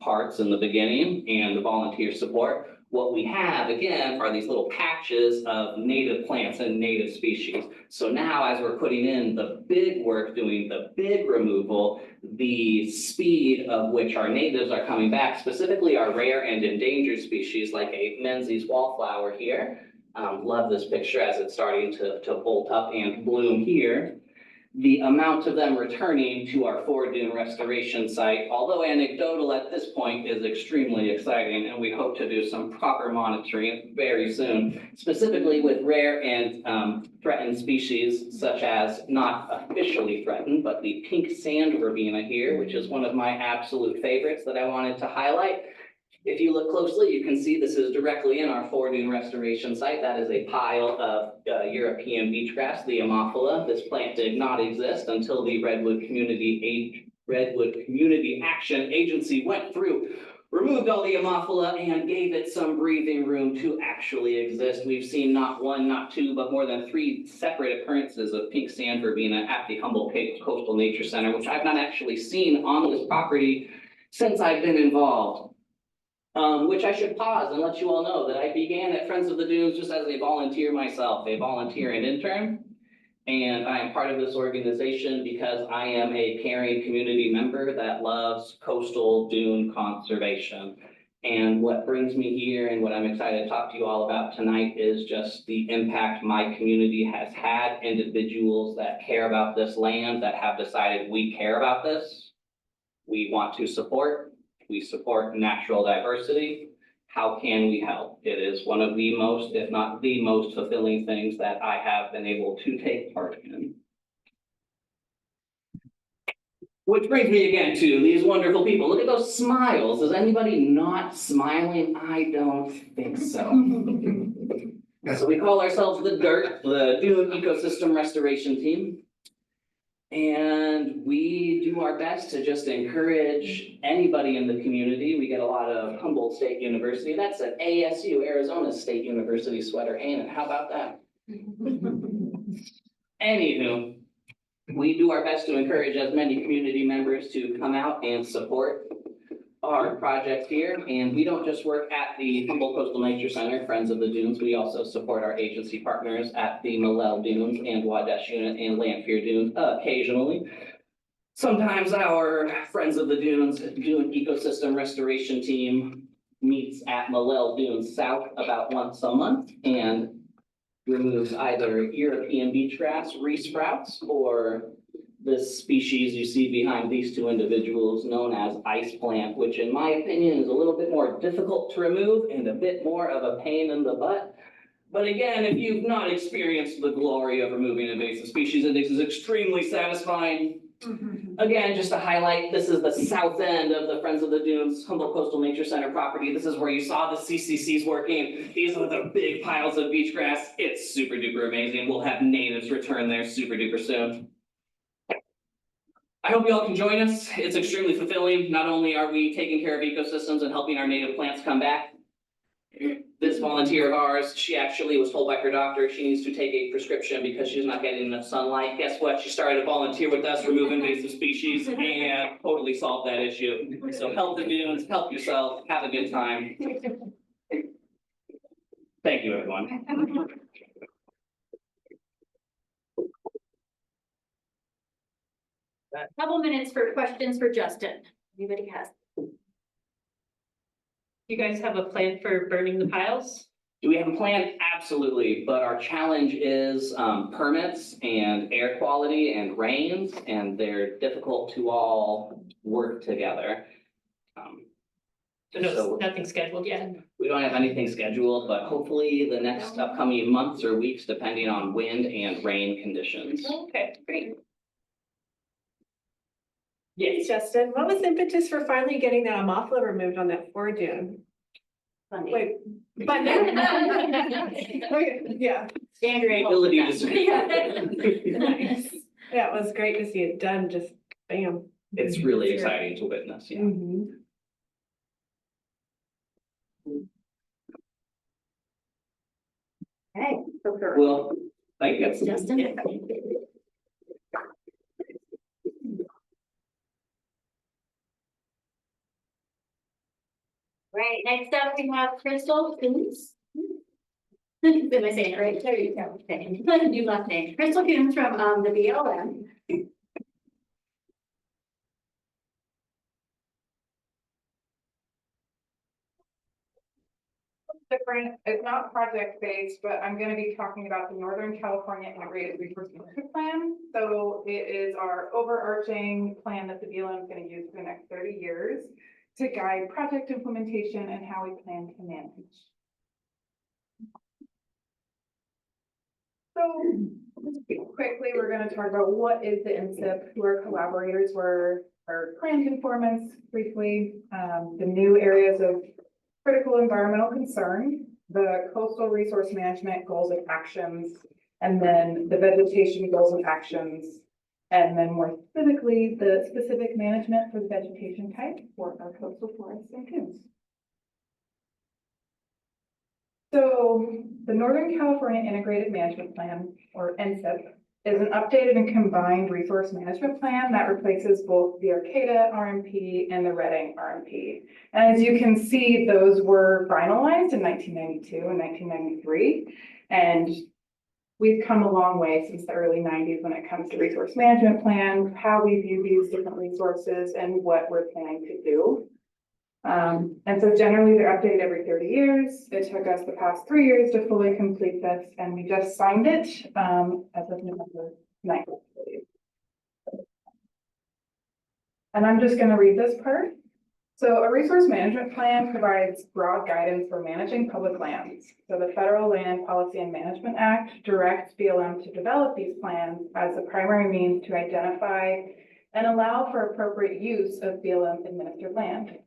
parts in the beginning and the volunteer support, what we have again are these little patches of native plants and native species. So now as we're putting in the big work, doing the big removal, the speed of which our natives are coming back, specifically our rare and endangered species like a Menzies wallflower here. Love this picture as it's starting to bolt up and bloom here. The amount of them returning to our dune restoration site, although anecdotal at this point, is extremely exciting, and we hope to do some proper monitoring very soon, specifically with rare and threatened species, such as not officially threatened, but the pink sand verbena here, which is one of my absolute favorites that I wanted to highlight. If you look closely, you can see this is directly in our dune restoration site. That is a pile of European beachgrass, the Ammophila. This plant did not exist until the Redwood Community Action Agency went through, removed all the Ammophila and gave it some breathing room to actually exist. We've seen not one, not two, but more than 3 separate occurrences of pink sand verbena at the Humboldt Coastal Nature Center, which I've not actually seen on this property since I've been involved. Which I should pause and let you all know that I began at Friends of the Dunes just as a volunteer myself, a volunteer and intern. And I am part of this organization because I am a caring community member that loves coastal dune conservation. And what brings me here and what I'm excited to talk to you all about tonight is just the impact my community has had, individuals that care about this land, that have decided we care about this, we want to support. We support natural diversity. How can we help? It is one of the most, if not the most fulfilling things that I have been able to take part in. Which brings me again to these wonderful people. Look at those smiles. Is anybody not smiling? I don't think so. So we call ourselves the DIRT, the Dune Ecosystem Restoration Team. And we do our best to just encourage anybody in the community. We get a lot of Humboldt State University. That's an ASU, Arizona State University sweater, ain't it? How about that? Anywho, we do our best to encourage as many community members to come out and support our project here. And we don't just work at the Humboldt Coastal Nature Center, Friends of the Dunes. We also support our agency partners at the Malel Dunes and Wadulh Unit and Lanphier Dunes occasionally. Sometimes our Friends of the Dunes Dune Ecosystem Restoration Team meets at Malel Dunes South about once a month and removes either European beachgrass resprouts or this species you see behind these 2 individuals known as ice plant, which in my opinion is a little bit more difficult to remove and a bit more of a pain in the butt. But again, if you've not experienced the glory of removing invasive species, it is extremely satisfying. Again, just to highlight, this is the south end of the Friends of the Dunes Humboldt Coastal Nature Center property. This is where you saw the CCCs working. These are the big piles of beach grass. It's super duper amazing. We'll have natives return there super duper soon. I hope you all can join us. It's extremely fulfilling. Not only are we taking care of ecosystems and helping our native plants come back. This volunteer of ours, she actually was told by her doctor she needs to take a prescription because she's not getting enough sunlight. Guess what? She started to volunteer with us, remove invasive species, and totally solved that issue. So help the dunes, help yourself, have a good time. Thank you, everyone. Couple minutes for questions for Justin. Anybody has? You guys have a plan for burning the piles? Do we have a plan? Absolutely, but our challenge is permits and air quality and rains, and they're difficult to all work together. So nothing scheduled yet? We don't have anything scheduled, but hopefully the next upcoming months or weeks, depending on wind and rain conditions. Okay, great. Yes, Justin, what was the impetus for finally getting that Amothla removed on that fore dune? Wait, funding? Yeah. Andrea. Ability to. Nice. Yeah, it was great to see it done, just bam. It's really exciting to witness, yeah. Mhm. Hey. Well, thank you. Justin. Right, next up we have Crystal Coons. Am I saying it right? There you go. Okay. New last name. Crystal Coons from the BLM. Different, it's not project-based, but I'm gonna be talking about the Northern California Integrated Resource Management Plan. So it is our overarching plan that the BLM is gonna use for the next 30 years to guide project implementation and how we plan to manage. So just quickly, we're gonna talk about what is the NCIP, who our collaborators were, our plan conformance briefly, the new areas of critical environmental concern, the coastal resource management goals and actions, and then the vegetation goals and actions, and then more specifically, the specific management for the vegetation type for our coastal forests and dunes. So the Northern California Integrated Management Plan, or NCIP, is an updated and combined resource management plan that replaces both the Arcata RMP and the Redding RMP. And as you can see, those were finalized in 1992 and 1993. And we've come a long way since the early 90s when it comes to resource management plan, how we view these different resources and what we're planning to do. And so generally they're updated every 30 years. It took us the past 3 years to fully complete this, and we just signed it as of November 9th. And I'm just going to read this part. So a resource management plan provides broad guidance for managing public lands. So the Federal Land Policy and Management Act directs BLM to develop these plans as the primary means to identify and allow for appropriate use of BLM administered land.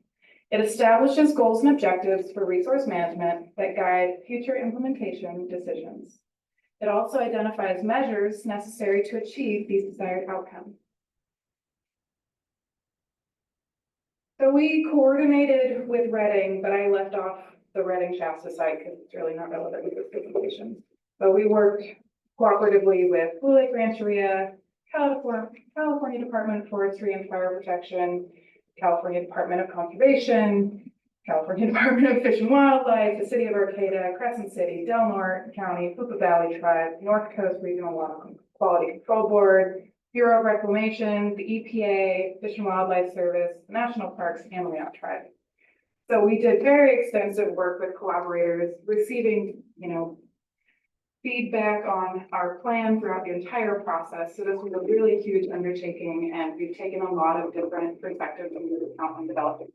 It establishes goals and objectives for resource management that guide future implementation decisions. It also identifies measures necessary to achieve these desired outcomes. So we coordinated with Redding, but I left off the Redding Shasta site because it's really not relevant with this presentation. But we worked cooperatively with Blue Lake Rancheria, California Department of Forestry and Fire Protection, California Department of Conservation, California Department of Fish and Wildlife, the City of Arcata, Crescent City, Del Norte County, Pupa Valley Tribe, North Coast Regional Water Quality Control Board, Bureau of Reclamation, the EPA, Fish and Wildlife Service, National Parks, and Leon Tribe. So we did very extensive work with collaborators, receiving, feedback on our plan throughout the entire process. So this was a really huge undertaking, and we've taken a lot of different perspectives into account when developing.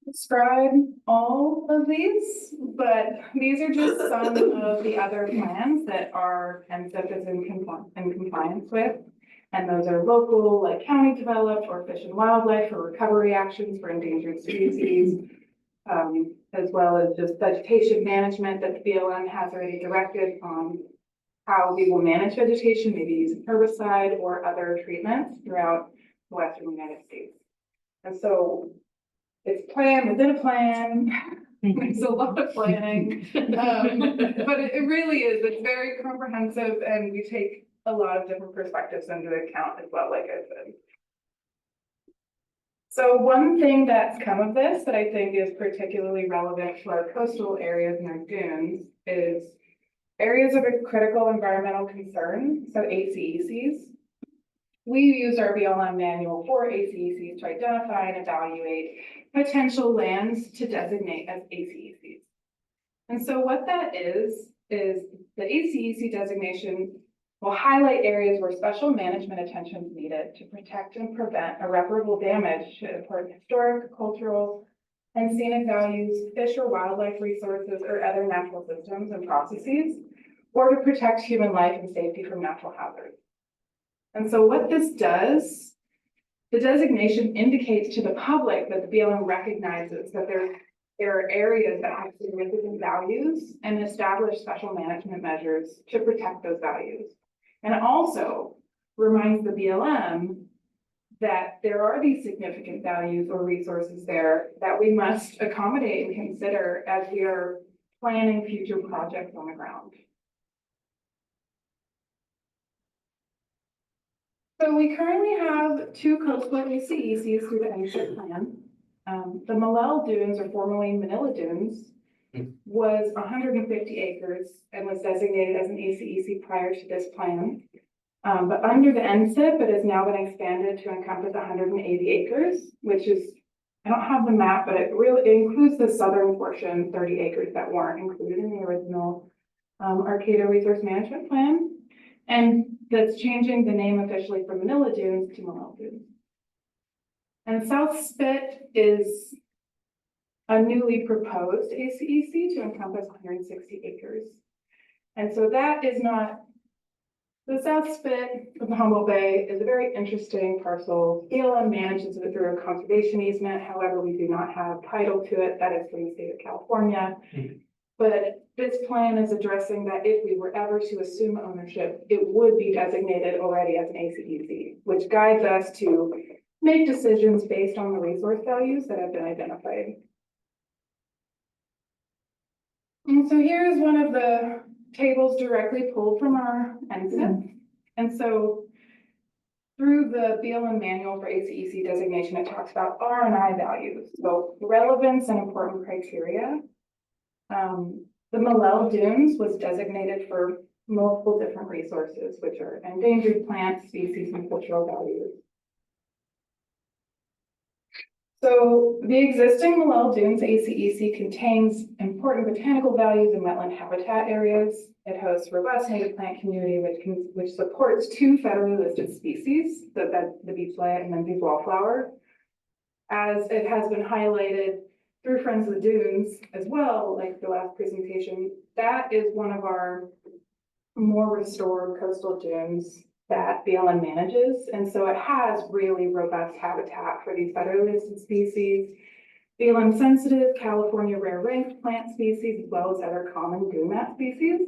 describe all of these, but these are just some of the other plans that our NSIP is in compliance with. And those are local, like county developed, or fish and wildlife, or recovery actions for endangered species. As well as just vegetation management that the BLM has already directed on how we will manage vegetation, maybe using herbicide or other treatments throughout the western United States. And so it's plan within a plan. It's a lot of planning, but it really is. It's very comprehensive, and we take a lot of different perspectives into account as well, like I said. So one thing that's come of this that I think is particularly relevant to our coastal areas and our dunes is areas of a critical environmental concern, so ACECs. We use our BLM manual for ACECs to identify and evaluate potential lands to designate as ACECs. And so what that is the ACEC designation will highlight areas where special management attention is needed to protect and prevent irreparable damage to important historic, cultural, and scenic values, fish or wildlife resources, or other natural systems and processes, or to protect human life and safety from natural hazards. And so what this does, the designation indicates to the public that the BLM recognizes that there are areas that have significant values and establish special management measures to protect those values. And it also reminds the BLM that there are these significant values or resources there that we must accommodate and consider as we are planning future projects on the ground. So we currently have 2 coastal ACECs through the NSIP plan. The Malel Dunes, or formerly Manila Dunes, was 150 acres and was designated as an ACEC prior to this plan. But under the NSIP, it has now been expanded to encompass 180 acres, which is, I don't have the map, but it includes the southern portion, 30 acres that weren't included in the original Arcata Resource Management Plan. And that's changing the name officially from Manila Dunes to Malel Dunes. And South Spit is a newly proposed ACEC to encompass 160 acres. And so that is not, the South Spit of the Humboldt Bay is a very interesting parcel. BLM manages it through a conservation easement. However, we do not have title to it. That is from the state of California. But this plan is addressing that if we were ever to assume ownership, it would be designated already as an ACEC, which guides us to make decisions based on the resource values that have been identified. And so here is one of the tables directly pulled from our NSIP. And so through the BLM manual for ACEC designation, it talks about R&I values, so relevance and important criteria. The Malel Dunes was designated for multiple different resources, which are endangered plants, species, and cultural values. So the existing Malel Dunes ACEC contains important botanical values and wetland habitat areas. It hosts robust native plant community, which supports 2 federally listed species, the beechlet and Menzies wallflower. As it has been highlighted through Friends of the Dunes as well, like the last presentation, that is one of our more restored coastal dunes that BLM manages. And so it has really robust habitat for these federally listed species, BLM sensitive California rare ranked plant species, as well as other common dune mat species.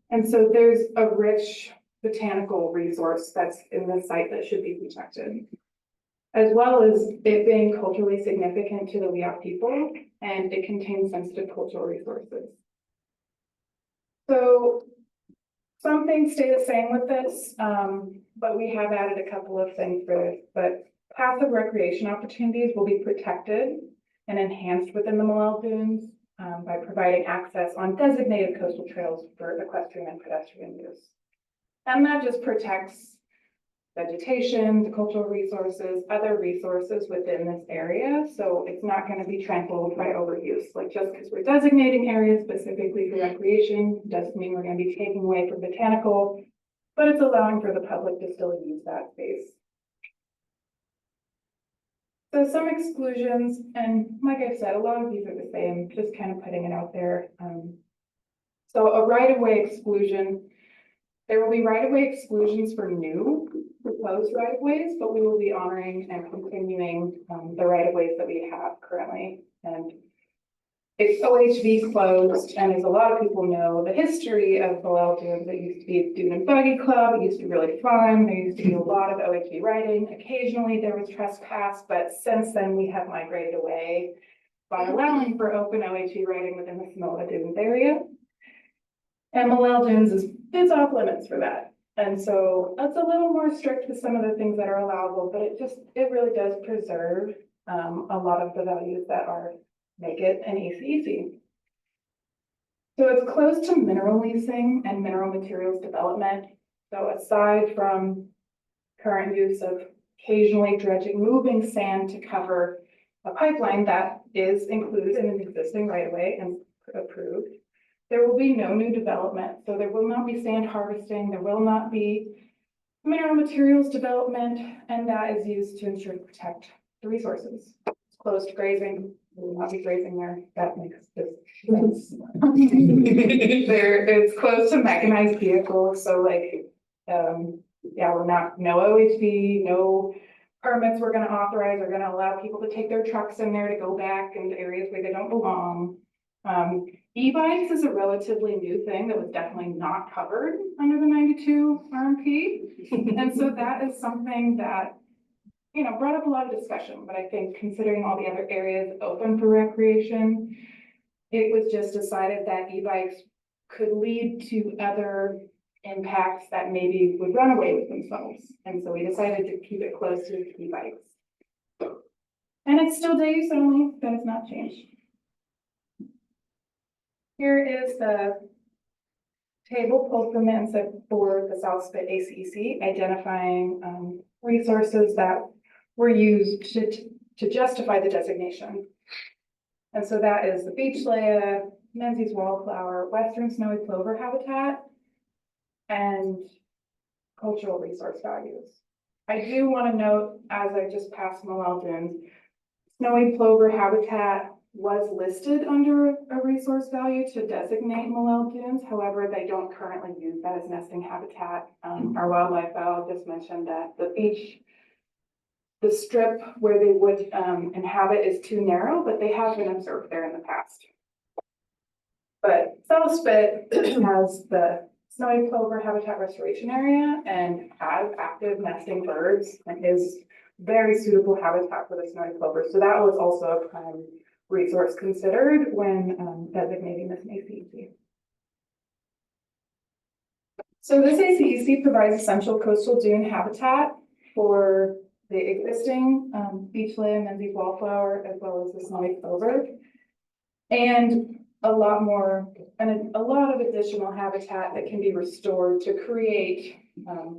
And so there's a rich botanical resource that's in the site that should be protected, as well as it being culturally significant to the Wiyok people, and it contains sensitive cultural resources. So some things stay the same with this, but we have added a couple of things for this. But passive recreation opportunities will be protected and enhanced within the Malel Dunes by providing access on designated coastal trails for equestrian and pedestrian use. And that just protects vegetation, the cultural resources, other resources within this area. So it's not going to be trampled by overuse. Like just because we're designating areas specifically for recreation doesn't mean we're going to be taking away from botanical, but it's allowing for the public to still use that space. So some exclusions, and like I said, a lot of these are the same, just kind of putting it out there. So a right-of-way exclusion, there will be right-of-way exclusions for new proposed right-of-ways, but we will be honoring and continuing the right-of-ways that we have currently. And it's OHV closed, and as a lot of people know, the history of Wadulh Dunes, it used to be a dune and buggy club, it used to be really fun, there used to be a lot of OHV riding, occasionally there was trespass, but since then we have migrated away by allowing for open OHV riding within the Wadulh Dunes area. And Wadulh Dunes is off limits for that. And so that's a little more strict with some of the things that are allowable, but it really does preserve a lot of the values that make it an ACEC. So it's close to mineral leasing and mineral materials development. So aside from current use of occasionally dredging, moving sand to cover a pipeline that is included in an existing right-of-way and approved, there will be no new development. So there will not be sand harvesting, there will not be mineral materials development, and that is used to ensure to protect the resources. It's closed grazing. We will not be grazing there. That makes just sense. It's close to mechanized vehicles, so like, yeah, no OHV, no permits we're gonna authorize. We're gonna allow people to take their trucks in there to go back into areas where they don't belong. E-bikes is a relatively new thing that was definitely not covered under the 92 RMP. And so that is something that, you know, brought up a lot of discussion, but I think considering all the other areas open for recreation, it was just decided that e-bikes could lead to other impacts that maybe would run away with themselves. And so we decided to keep it close to e-bikes. And it's still day use only, that has not changed. Here is the table pulled from the for the South Spit ACEC, identifying resources that were used to justify the designation. And so that is the beach leah, Menzies wallflower, western snowy plover habitat, and cultural resource values. I do want to note, as I just passed Wadulh Dunes, snowy plover habitat was listed under a resource value to designate Wadulh Dunes. However, they don't currently use that as nesting habitat. Our wildlife biologist mentioned that the strip where they would inhabit is too narrow, but they have been observed there in the past. But South Spit has the snowy plover habitat restoration area and has active nesting birds and is very suitable habitat for the snowy plover. So that was also a prime resource considered when designating this an ACEC. So this ACEC provides essential coastal dune habitat for the existing beach leah, Menzies wallflower, as well as the snowy plover, and a lot of additional habitat that can be restored to create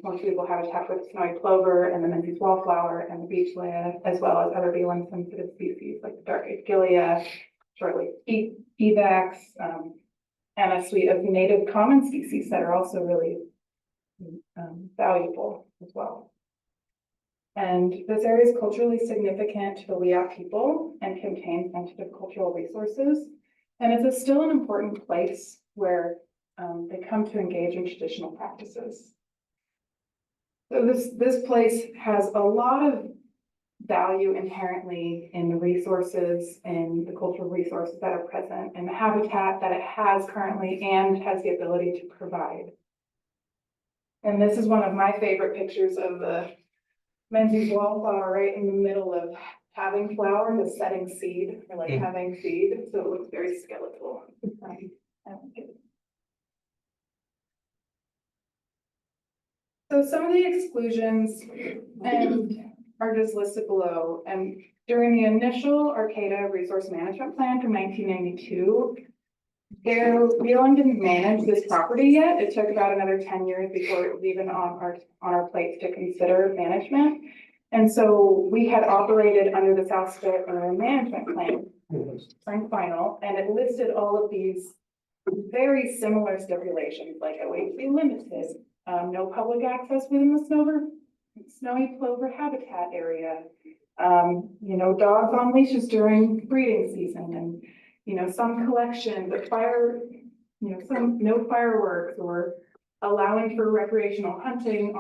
more suitable habitat for the snowy plover and the Menzies wallflower and the beach leah, as well as other VLM sensitive species like the dark-eyed gilia, short-leaved evax, and a suite of native common species that are also really valuable as well. And this area is culturally significant to the Wiyot people and contains sensitive cultural resources. And it's still an important place where they come to engage in traditional practices. So this place has a lot of value inherently in the resources and the cultural resources that are present and the habitat that it has currently and has the ability to provide. And this is one of my favorite pictures of the Menzies wallflower right in the middle of having flower, the setting seed, or like having seed, so it looks very skeletal. I like it. So some of the exclusions are just listed below. And during the initial Arcata resource management plan from 1992, BLM didn't manage this property yet. It took about another 10 years before it was even on our plates to consider management. And so we had operated under the South Spit management plan, signed final, and it listed all of these very similar stipulations like OHV limited, no public access within the snowy plover habitat area, Dogs on leashes during breeding season and, some collection, but some no fireworks or allowing for recreational hunting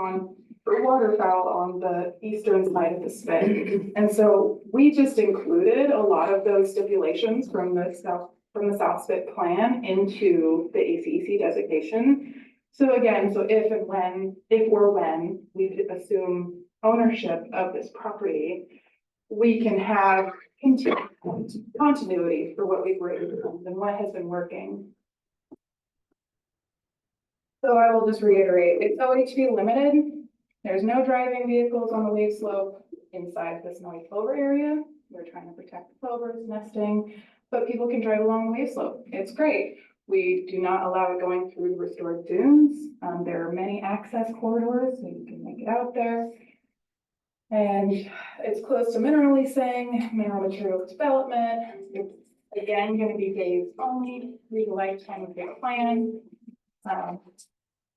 for waterfowl on the eastern side of the spit. And so we just included a lot of those stipulations from the South Spit plan into the ACEC designation. So again, if or when we assume ownership of this property, we can have continuity for what we've written and what has been working. So I will just reiterate, it's going to be limited. There's no driving vehicles on the wave slope inside the snowy clover area. We're trying to protect the plovers nesting, but people can drive along the wave slope. It's great. We do not allow it going through the restored dunes. There are many access corridors, so you can make it out there. And it's close to mineral leasing, mineral materials development. It's again going to be days only through the lifetime of the plan.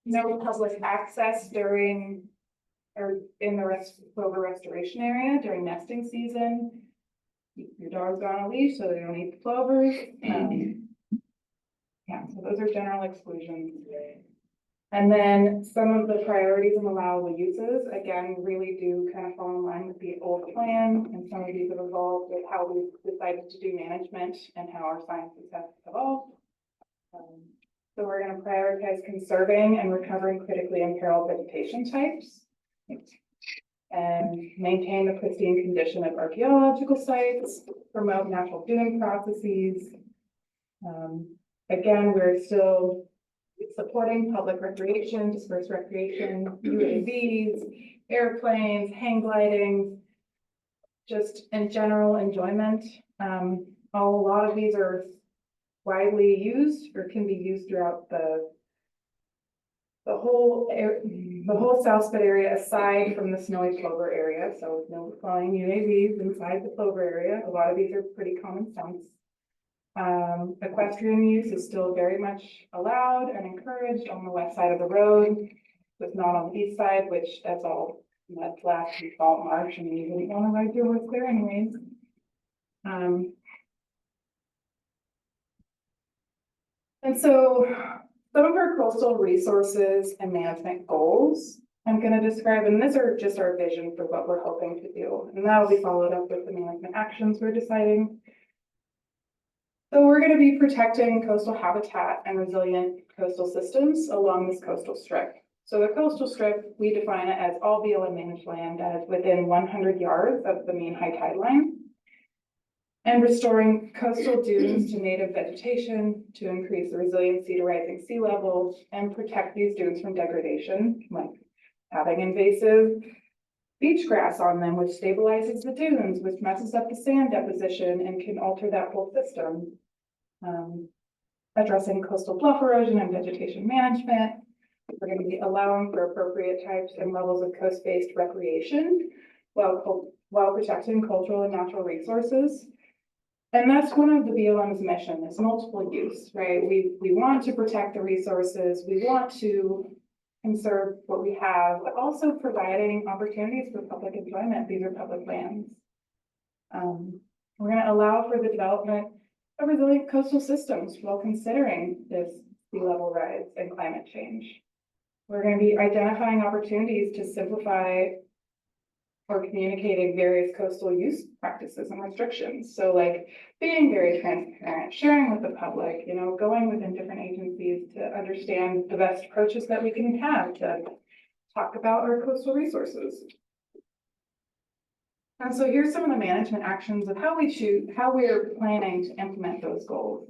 No public access during or in the clover restoration area during nesting season. Your dog's on a leash, so they don't eat the plovers. Yeah, so those are general exclusions. And then some of the priorities and allowable uses, again, really do kind of fall in line with the old plan. And some of these have evolved with how we've decided to do management and how our sciences have evolved. So we're going to prioritize conserving and recovering critically imperiled vegetation types and maintain the pristine condition of archaeological sites, promote natural dune processes. Again, we're still supporting public recreation, dispersed recreation, UAVs, airplanes, hang gliding, just in general enjoyment. A lot of these are widely used or can be used throughout the whole South Spit area aside from the snowy clover area. So no flying UAVs inside the clover area. A lot of these are pretty common sense. Equestrian use is still very much allowed and encouraged on the west side of the road, but not on the east side, which that's all mud flats and salt marsh, and you wouldn't want to ride your horse there anyways. And so some of our coastal resources and management goals I'm going to describe, and these are just our vision for what we're hoping to do. And that will be followed up with the management actions we're deciding. So we're going to be protecting coastal habitat and resilient coastal systems along this coastal strip. So the coastal strip, we define it as all BLM managed land that is within 100 yards of the mean high tide line. And restoring coastal dunes to native vegetation to increase the resiliency to rising sea levels and protect these dunes from degradation, like having invasive beach grass on them, which stabilizes the dunes, which messes up the sand deposition and can alter that whole system. Addressing coastal bluff erosion and vegetation management. We're going to be allowing for appropriate types and levels of coast-based recreation while protecting cultural and natural resources. And that's one of the BLM's mission, is multiple use, right? We want to protect the resources, we want to conserve what we have, but also providing opportunities for public enjoyment. These are public lands. We're going to allow for the development of resilient coastal systems while considering this sea level rise and climate change. We're going to be identifying opportunities to simplify or communicating various coastal use practices and restrictions. So like being very transparent, sharing with the public, going within different agencies to understand the best approaches that we can have to talk about our coastal resources. And so here's some of the management actions of how we're planning to implement those goals.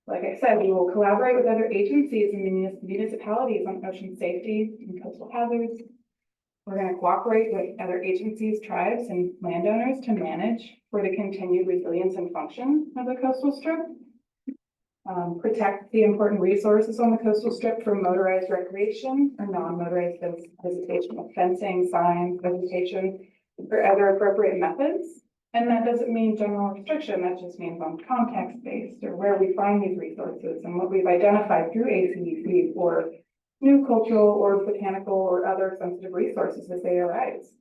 Like I said, we will collaborate with other agencies and municipalities on ocean safety and coastal hazards. We're going to cooperate with other agencies, tribes, and landowners to manage for the continued resilience and function of the coastal strip. Protect the important resources on the coastal strip from motorized recreation or non-motorized visitation with fencing, signs, vegetation, or other appropriate methods. And that doesn't mean general restriction, that just means on context-based or where we find these resources and what we've identified through ACEC for new cultural or botanical or other sensitive resources as they arise.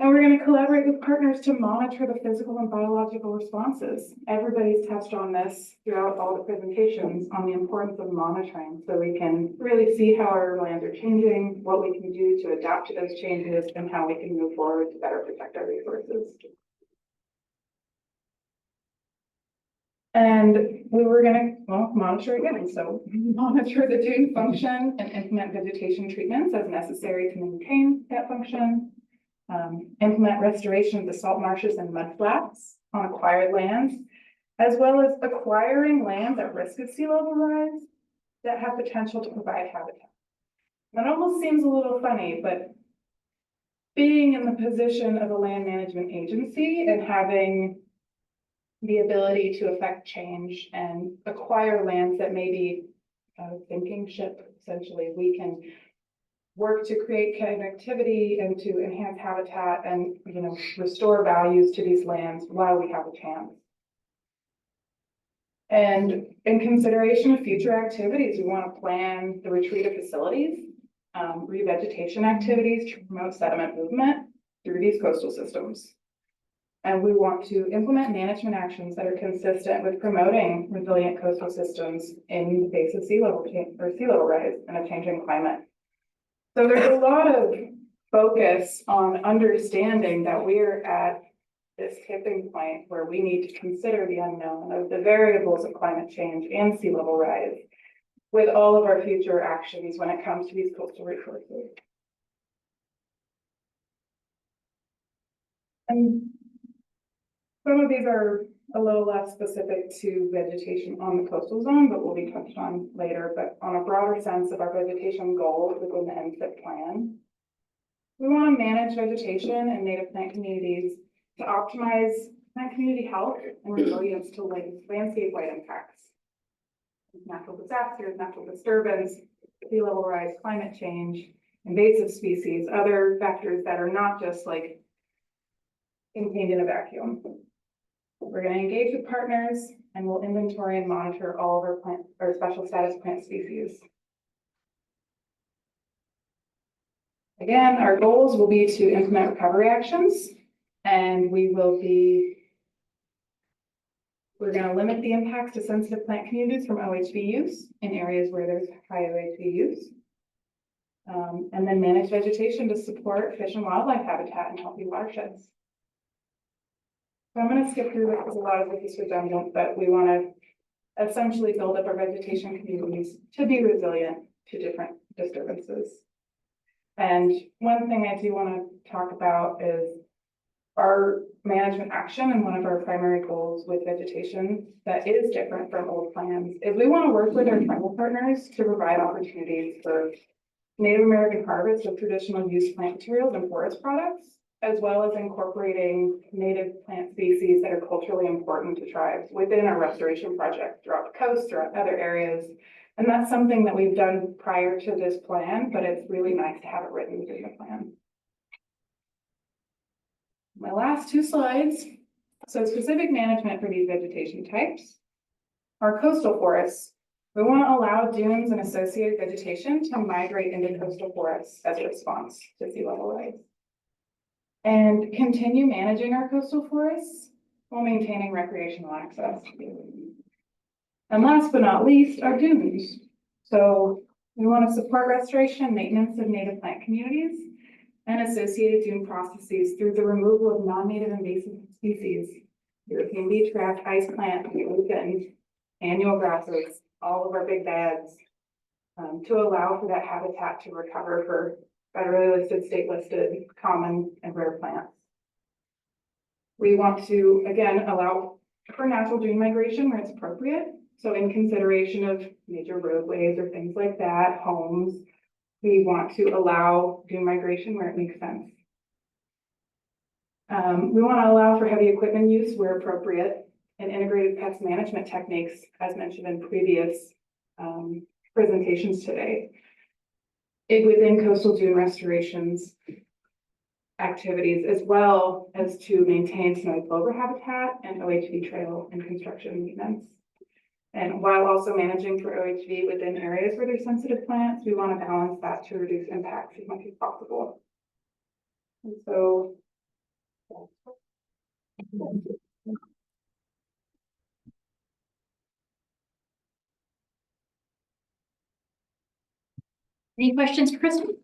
And we're gonna collaborate with partners to monitor the physical and biological responses. Everybody's touched on this throughout all the presentations on the importance of monitoring, so we can really see how our lands are changing, what we can do to adapt to those changes, and how we can move forward to better protect our resources. And we were gonna, well, monitor again, so monitor the dune function and implement vegetation treatments as necessary to maintain that function. Implement restoration of the salt marshes and mud flats on acquired lands, as well as acquiring lands at risk of sea level rise that have potential to provide habitat. That almost seems a little funny, but being in the position of a land management agency and having the ability to affect change and acquire lands that may be a sinking ship, essentially, we can work to create connectivity and to enhance habitat and, restore values to these lands while we have a chance. And in consideration of future activities, we want to plan the retreat of facilities, revegetation activities to promote sediment movement through these coastal systems. And we want to implement management actions that are consistent with promoting resilient coastal systems in the face of sea level rise and a changing climate. So there's a lot of focus on understanding that we're at this tipping point where we need to consider the unknown of the variables of climate change and sea level rise with all of our future actions when it comes to these coastal resources. And some of these are a little less specific to vegetation on the coastal zone, but will be touched on later. But on a broader sense of our vegetation goals within the NFIP plan, we want to manage vegetation and native plant communities to optimize plant community health and resilience to landscape-wide impacts. Natural disasters, natural disturbance, sea level rise, climate change, invasive species, other factors that are not just like contained in a vacuum. We're going to engage with partners and we'll inventory and monitor all of our plant or special status plant species. Again, our goals will be to implement recovery actions, and we're going to limit the impacts to sensitive plant communities from OHV use in areas where there's high OHV use. And then manage vegetation to support fish and wildlife habitat and healthy watersheds. So I'm going to skip through this because a lot of this is redundant, but we want to essentially build up our vegetation communities to be resilient to different disturbances. And one thing I do want to talk about is our management action, and one of our primary goals with vegetation that is different from old plans is we want to work with our tribal partners to provide opportunities for Native American harvest of traditional use plant materials and forest products, as well as incorporating native plant species that are culturally important to tribes within our restoration project throughout the coast, throughout other areas. And that's something that we've done prior to this plan, but it's really nice to have it written within the plan. My last two slides. So specific management for these vegetation types. Our coastal forests, we want to allow dunes and associated vegetation to migrate into coastal forests as a response to sea level rise. And continue managing our coastal forests while maintaining recreational access. And last but not least, our dunes. So we want to support restoration and maintenance of native plant communities and associated dune processes through the removal of non-native invasive species, European beach grass, ice plant, lupin, annual grasses, all of our big bads, to allow for that habitat to recover for federally listed, state listed, common and rare plants. We want to, again, allow for natural dune migration where it's appropriate. So in consideration of major roadways or things like that, homes, we want to allow dune migration where it makes sense. We want to allow for heavy equipment use where appropriate and integrated pest management techniques, as mentioned in previous presentations today. Within coastal dune restorations activities, as well as to maintain snowy plover habitat and OHV trail and construction maintenance. And while also managing for OHV within areas where there's sensitive plants, we want to balance that to reduce impacts as much as possible. And so Any questions for Kristen?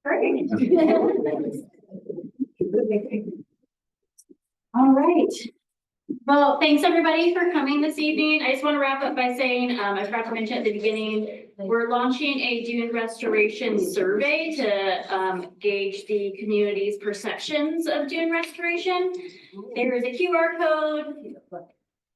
Perfect. All right. Well, thanks everybody for coming this evening. I just want to wrap up by saying, I forgot to mention at the beginning, we're launching a dune restoration survey to gauge the community's perceptions of dune restoration. There is a QR code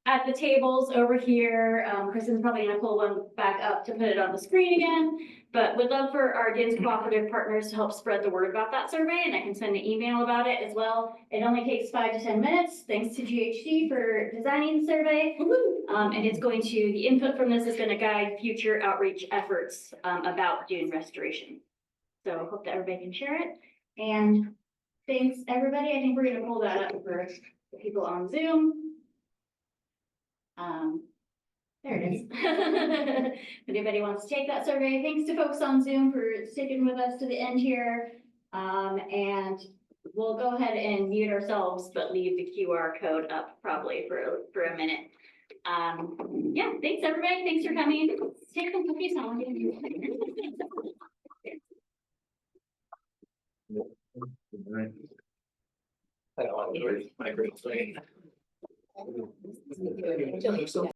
at the tables over here. Kristen's probably gonna pull one back up to put it on the screen again. But would love for our Dunes Cooperative partners to help spread the word about that survey, and I can send an email about it as well. It only takes 5 to 10 minutes. Thanks to GHD for designing the survey. And it's going to, the input from this is gonna guide future outreach efforts about dune restoration. So hope that everybody can share it. And thanks, everybody. I think we're gonna pull that up for the people on Zoom. There it is. If anybody wants to take that survey, thanks to folks on Zoom for sticking with us to the end here. And we'll go ahead and mute ourselves, but leave the QR code up probably for a minute. Yeah, thanks everybody. Thanks for coming. Take some cookies home. I don't want to do it.